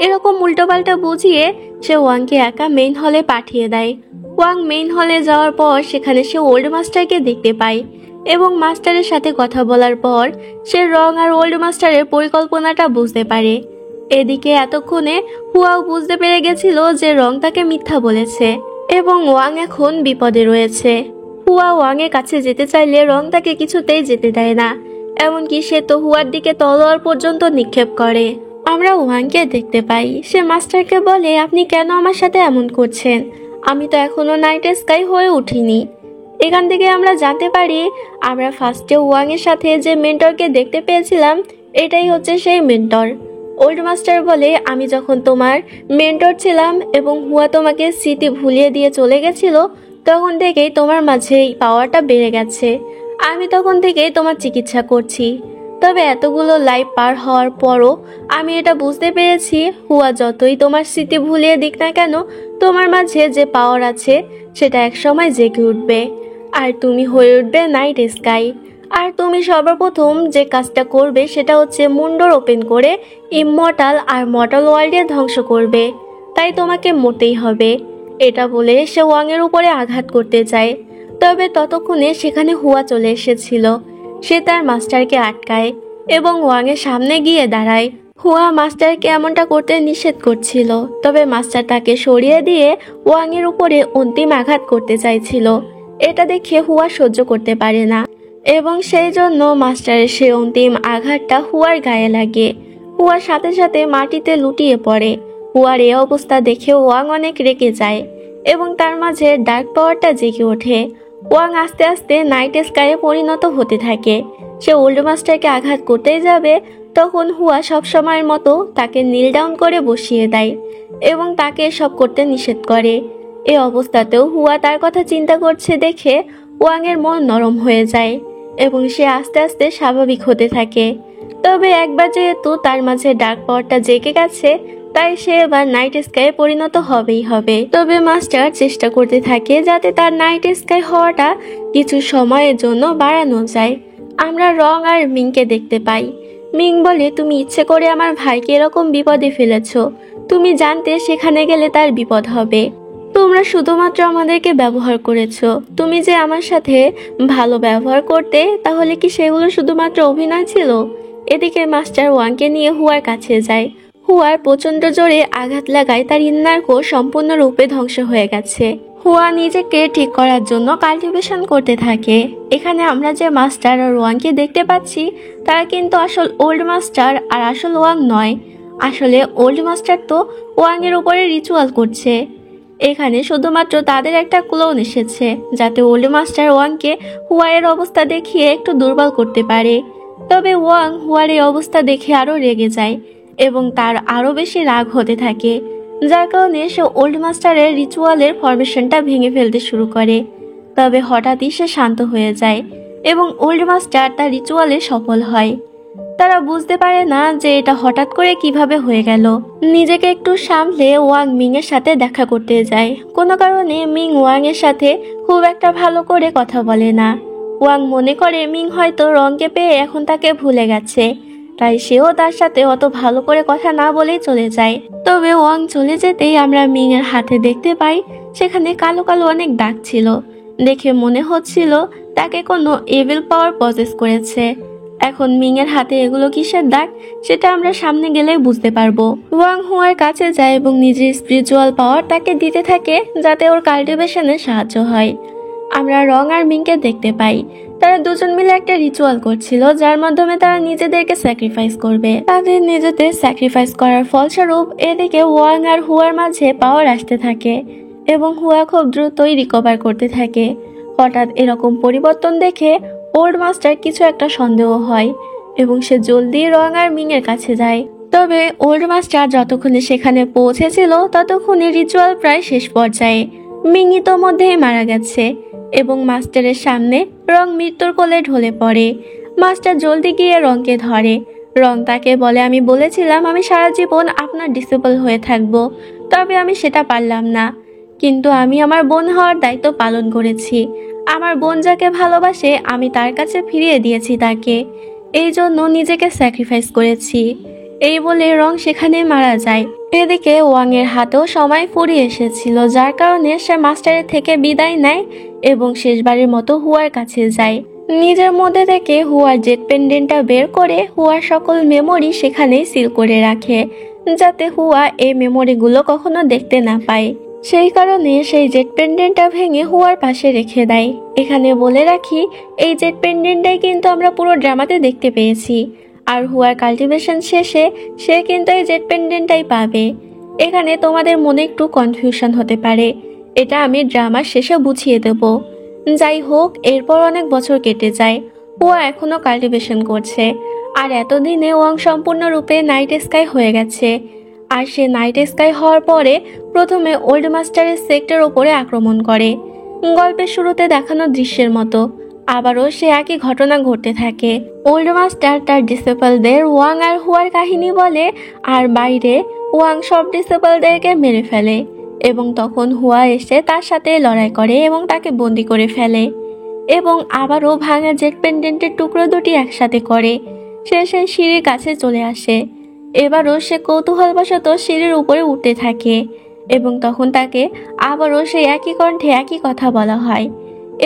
এরকম উল্টোপাল্টা বুঝিয়ে সে ওয়াংকে একা মেইন হলে পাঠিয়ে দেয়। ওয়াং মেইন হলে যাওয়ার পর সেখানে সে ওল্ড মাস্টারকে দেখতে পায় এবং মাস্টারের সাথে কথা বলার পর সে রং আর ওল্ড মাস্টারের পরিকল্পনাটা বুঝতে পারে। এদিকে এতক্ষণে হুয়াও বুঝতে পেরে গেছিল যে রং তাকে মিথ্যা বলেছে এবং ওয়াং এখন বিপদে রয়েছে। হুয়া ওয়াংয়ের কাছে যেতে চাইলে রং তাকে কিছুতেই যেতে দেয় না, এমনকি সে তো হুয়ার দিকে তলোয়ার পর্যন্ত নিক্ষেপ করে। আমরা ওয়াংকে দেখতে পাই, সে মাস্টারকে বলে, আপনি কেন আমার সাথে এমন করছেন? আমি তো এখনো নাইট স্কাই হয়ে উঠিনি। এখান থেকে আমরা জানতে পারি আমরা ফার্স্টে ওয়াংয়ের সাথে যে মেন্টরকে দেখতে পেয়েছিলাম এটাই হচ্ছে সেই মেন্টর। ওল্ড মাস্টার বলে, আমি যখন তোমার মেন্টর ছিলাম এবং হুয়া তোমাকে স্মৃতি ভুলিয়ে দিয়ে চলে গেছিল তখন থেকেই তোমার মাঝে এই পাওয়ারটা বেড়ে গেছে। আমি তখন থেকেই তোমার চিকিৎসা করছি। তবে এতগুলো লাইফ পার হওয়ার পরও আমি এটা বুঝতে পেরেছি, হুয়া যতই তোমার স্মৃতি ভুলিয়ে দিক না কেন, তোমার মাঝে যে পাওয়ার আছে সেটা একসময় জেগে উঠবে আর তুমি হয়ে উঠবে নাইট স্কাই। আর তুমি সর্বপ্রথম যে কাজটা করবে সেটা হচ্ছে মুন্ডর ওপেন করে ইমমর্টাল আর মর্টাল ওয়ার্ল্ডে ধ্বংস করবে, তাই তোমাকে মরতেই হবে। এটা বলে সে ওয়াংয়ের উপরে আঘাত করতে চায়, তবে ততক্ষণে সেখানে হুয়া চলে এসেছিল। সে তার মাস্টারকে আটকায় এবং ওয়াংয়ের সামনে গিয়ে দাঁড়ায়। হুয়া মাস্টারকে এমনটা করতে নিষেধ করছিল, তবে মাস্টার তাকে সরিয়ে দিয়ে ওয়াংয়ের উপরে অন্তিম আঘাত করতে চাইছিল। এটা দেখে হুয়া সহ্য করতে পারে না এবং সেই জন্য মাস্টারের সে অন্তিম আঘাতটা হুয়ার গায়ে লাগে। হুয়ার সাথে সাথে মাটিতে লুটিয়ে পড়ে। হুয়ার এই অবস্থা দেখে ওয়াং অনেক রেগে যায় এবং তার মাঝে ডার্ক পাওয়ারটা জেগে ওঠে। ওয়াং আস্তে আস্তে নাইট স্কাইয়ে পরিণত হতে থাকে। সে ওল্ড মাস্টারকে আঘাত করতেই যাবে, তখন হুয়া সব সময়ের মতো তাকে নীল ডাউন করে বসিয়ে দেয় এবং তাকে সব করতে নিষেধ করে। এই অবস্থাতেও হুয়া তার কথা চিন্তা করছে দেখে ওয়াংয়ের মন নরম হয়ে যায় এবং সে আস্তে আস্তে স্বাভাবিক হতে থাকে। তবে একবার যেহেতু তার মাঝে ডার্ক পাওয়ারটা জেগে গেছে তাই সে এবার নাইট স্কাইয়ে পরিণত হবেই হবে। তবে মাস্টার চেষ্টা করতে থাকে যাতে তার নাইট স্কাই হওয়াটা কিছু সময়ের জন্য বাড়ানো যায়। আমরা রং আর মিংকে দেখতে পাই। মিং বলে, তুমি ইচ্ছে করে আমার ভাইকে এরকম বিপদে ফেলেছো, তুমি জানতে সেখানে গেলে তার বিপদ হবে। তোমরা শুধুমাত্র আমাদেরকে ব্যবহার করেছো। তুমি যে আমার সাথে ভালো ব্যবহার করতে, তাহলে কি সেগুলো শুধুমাত্র অভিনয় ছিল? এদিকে মাস্টার ওয়াংকে নিয়ে হুয়ার কাছে যায়। হুয়ার প্রচন্ড জোরে আঘাত লাগায় তার ইন্নার কোর সম্পূর্ণরূপে ধ্বংস হয়ে গেছে। হুয়া নিজেকে ঠিক করার জন্য কাল্টিভেশন করতে থাকে। এখানে আমরা যে মাস্টার আর ওয়াংকে দেখতে পাচ্ছি তারা কিন্তু আসল ওল্ড মাস্টার আর আসল ওয়াং নয়। আসলে ওল্ড মাস্টার তো ওয়াং এর উপরে রিচুয়াল করছে। এখানে শুধুমাত্র তাদের একটা ক্লোন এসেছে যাতে ওল্ড মাস্টার ওয়াংকে হুয়ারের অবস্থা দেখিয়ে একটু দুর্বল করতে পারে। তবে ওয়াং হুয়ার এই অবস্থা দেখে আরো রেগে যায় এবং তার আরো বেশি রাগ হতে থাকে, যার কারণে সে ওল্ড মাস্টারের রিচুয়ালের ফরমেশনটা ভেঙে ফেলতে শুরু করে। তবে হঠাৎই সে শান্ত হয়ে যায় এবং ওল্ড মাস্টার তার রিচুয়ালে সফল হয়। তারা বুঝতে পারে না যে এটা হঠাৎ করে কিভাবে হয়ে গেল। নিজেকে একটু সামলে ওয়াং মিং এর সাথে দেখা করতে যায়। কোনো কারণে মিং ওয়াং এর সাথে খুব একটা ভালো করে কথা বলে না। ওয়াং মনে করে মিং হয়তো রংকে পেয়ে এখন তাকে ভুলে গেছে, তাই সেও তার সাথে অত ভালো করে কথা না বলেই চলে যায়। তবে ওয়াং চলে যেতেই আমরা মিং এর হাতে দেখতে পাই সেখানে কালো কালো অনেক দাগ ছিল। দেখে মনে হচ্ছিল তাকে কোনো এভিল পাওয়ার পজেস করেছে। এখন মিং এর হাতে এগুলো কিসের দাগ সেটা আমরা সামনে গেলে বুঝতে পারবো। ওয়াং হুয়ার কাছে যায় এবং নিজের স্পিরিচুয়াল পাওয়ার তাকে দিতে থাকে যাতে ওর কাল্টিভেশনে সাহায্য হয়। আমরা রং আর মিংকে দেখতে পাই তারা দুজন মিলে একটা রিচুয়াল করছিল যার মাধ্যমে তারা নিজেদেরকে স্যাক্রিফাইস করবে। তাদের নিজেদের স্যাক্রিফাইস করার ফলস্বরূপ এদিকে ওয়াং আর হুয়ার মাঝে পাওয়ার আসতে থাকে এবং হুয়া খুব দ্রুতই রিকভার করতে থাকে। হঠাৎ এরকম পরিবর্তন দেখে ওল্ড মাস্টার কিছু একটা সন্দেহ হয় এবং সে জলদি রং আর মিং এর কাছে যায়। তবে ওল্ড মাস্টার যতক্ষণে সেখানে পৌঁছেছিল ততক্ষণে রিচুয়াল প্রায় শেষ পর্যায়ে। মিং ইতোমধ্যেই মারা গেছে এবং মাস্টারের সামনে রং মৃত্যুর কোলে ঢলে পড়ে। মাস্টার জলদি গিয়ে রংকে ধরে। রং তাকে বলে, আমি বলেছিলাম আমি সারা জীবন আপনার ডিসেবল হয়ে থাকব, তবে আমি সেটা পারলাম না। কিন্তু আমি আমার বোন হওয়ার দায়িত্ব পালন করেছি। আমার বোন যাকে ভালোবাসে আমি তার কাছে ফিরিয়ে দিয়েছি তাকে, এই জন্য নিজেকে স্যাক্রিফাইস করেছি। এই বলে রং সেখানে মারা যায়। এদিকে ওয়াং এর হাতেও সময় ফুরিয়ে এসেছিল, যার কারণে সে মাস্টারের থেকে বিদায় নেয় এবং শেষবারের মতো হুয়ার কাছে যায়। নিজের মধ্যে থেকে হুয়ার জেট পেন্ডেন্টটা বের করে হুয়ার সকল মেমোরি সেখানেই সিল করে রাখে যাতে হুয়া এই মেমোরিগুলো কখনো দেখতে না পায়। সেই কারণে সেই জেট পেন্ডেন্টটা ভেঙে হুয়ার পাশে রেখে দেয়। এখানে বলে রাখি এই জেট পেন্ডেন্টটাই কিন্তু আমরা পুরো ড্রামাতে দেখতে পেয়েছি, আর হুয়ার কাল্টিভেশন শেষে সে কিন্তু এই জেট পেন্ডেন্টটাই পাবে। এখানে তোমাদের মনে একটু কনফিউশন হতে পারে, এটা আমি ড্রামার শেষে বুঝিয়ে দেব। যাই হোক, এরপর অনেক বছর কেটে যায়। হুয়া এখনো কাল্টিভেশন করছে আর এতদিনে ওয়াং সম্পূর্ণরূপে নাইট স্কাই হয়ে গেছে। আর সে নাইট স্কাই হওয়ার পরে প্রথমে ওল্ড মাস্টারের সেক্টর ওপরে আক্রমণ করে। গল্পের শুরুতে দেখানো দৃশ্যের মতো আবারও সে একই ঘটনা ঘটতে থাকে। ওল্ড মাস্টার তার ডিসেবলদের ওয়াং আর হুয়ার কাহিনী বলে আর বাইরে ওয়াং সব ডিসেবলদেরকে মেরে ফেলে এবং তখন হুয়া এসে তার সাথে লড়াই করে এবং তাকে বন্দি করে ফেলে এবং আবারও ভাঙা জেট পেন্ডেন্টের টুকরো দুটি একসাথে করে সে সেই সিঁড়ির কাছে চলে আসে। এবারও সে কৌতূহলবশত সিঁড়ির উপরে উঠতে থাকে এবং তখন তাকে আবারও সেই একই কণ্ঠে একই কথা বলা হয়।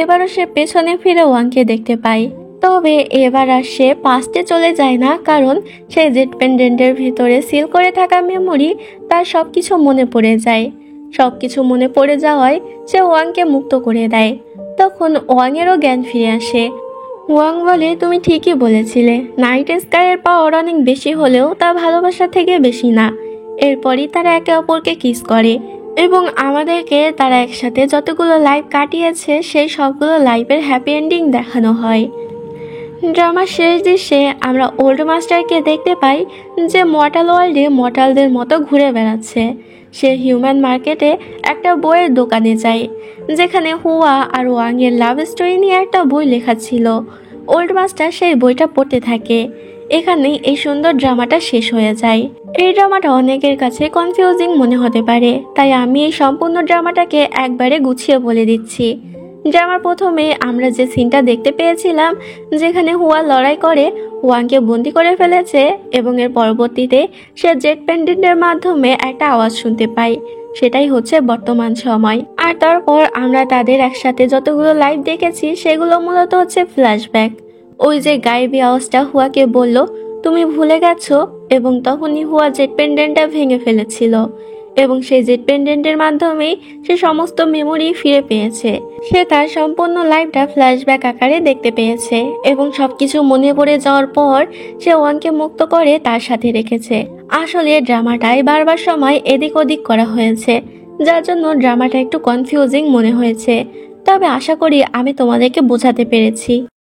এবারও সে পেছনে ফিরে ওয়াংকে দেখতে পায়। তবে এবার আর সে পাস্টে চলে যায় না, কারণ সেই জেট পেন্ডেন্টের ভিতরে সিল করে থাকা মেমোরি তার সবকিছু মনে পড়ে যায়। সবকিছু মনে পড়ে যাওয়ায় সে ওয়াংকে মুক্ত করে দেয়। তখন ওয়াংয়েরও জ্ঞান ফিরে আসে। ওয়াং বলে, তুমি ঠিকই বলেছিলে, নাইট স্কাইয়ের পাওয়ার অনেক বেশি হলেও তা ভালোবাসা থেকে বেশি না। এরপরই তারা একে অপরকে কিস করে এবং আমাদেরকে তারা একসাথে যতগুলো লাইফ কাটিয়েছে সেই সবগুলো লাইফের হ্যাপি এন্ডিং দেখানো হয়। ড্রামার শেষ দৃশ্যে আমরা ওল্ড মাস্টারকে দেখতে পাই যে মর্টাল ওয়ার্ল্ডে মর্টালদের মতো ঘুরে বেড়াচ্ছে। সে হিউম্যান মার্কেটে একটা বইয়ের দোকানে যায় যেখানে হুয়া আর ওয়াং এর লাভ স্টোরি নিয়ে একটা বই লেখা ছিল। ওল্ড মাস্টার সেই বইটা পড়তে থাকে। এখানেই এই সুন্দর ড্রামাটা শেষ হয়ে যায়। এই ড্রামাটা অনেকের কাছে কনফিউজিং মনে হতে পারে, তাই আমি এই সম্পূর্ণ ড্রামাটাকে একবারে গুছিয়ে বলে দিচ্ছি। ড্রামার প্রথমে আমরা যে সিনটা দেখতে পেয়েছিলাম যেখানে হুয়া লড়াই করে ওয়াংকে বন্দি করে ফেলেছে এবং এর পরবর্তীতে সে জেট পেন্ডেন্টের মাধ্যমে একটা আওয়াজ শুনতে পায়, সেটাই হচ্ছে বর্তমান সময়। আর তারপর আমরা তাদের একসাথে যতগুলো লাইভ দেখেছি সেগুলো মূলত হচ্ছে ফ্ল্যাশব্যাক। ওই যে গায়েবী আওয়াজটা হুয়াকে বলল তুমি ভুলে গেছো। এবং তখনই হুয়া জেট পেন্ডেন্টটা ভেঙে ফেলেছিল এবং সেই জেট পেন্ডেন্টের মাধ্যমেই সে সমস্ত মেমোরি ফিরে পেয়েছে। সে তার সম্পূর্ণ লাইফটা ফ্ল্যাশব্যাক আকারে দেখতে পেয়েছে এবং সবকিছু মনে পড়ে যাওয়ার পর সে ওয়ানকে মুক্ত করে তার সাথে রেখেছে। আসলে ড্রামাটায় বারবার সময় এদিক ওদিক করা হয়েছে, যার জন্য ড্রামাটা একটু কনফিউজিং মনে হয়েছে। তবে আশা করি আমি তোমাদেরকে বোঝাতে পেরেছি।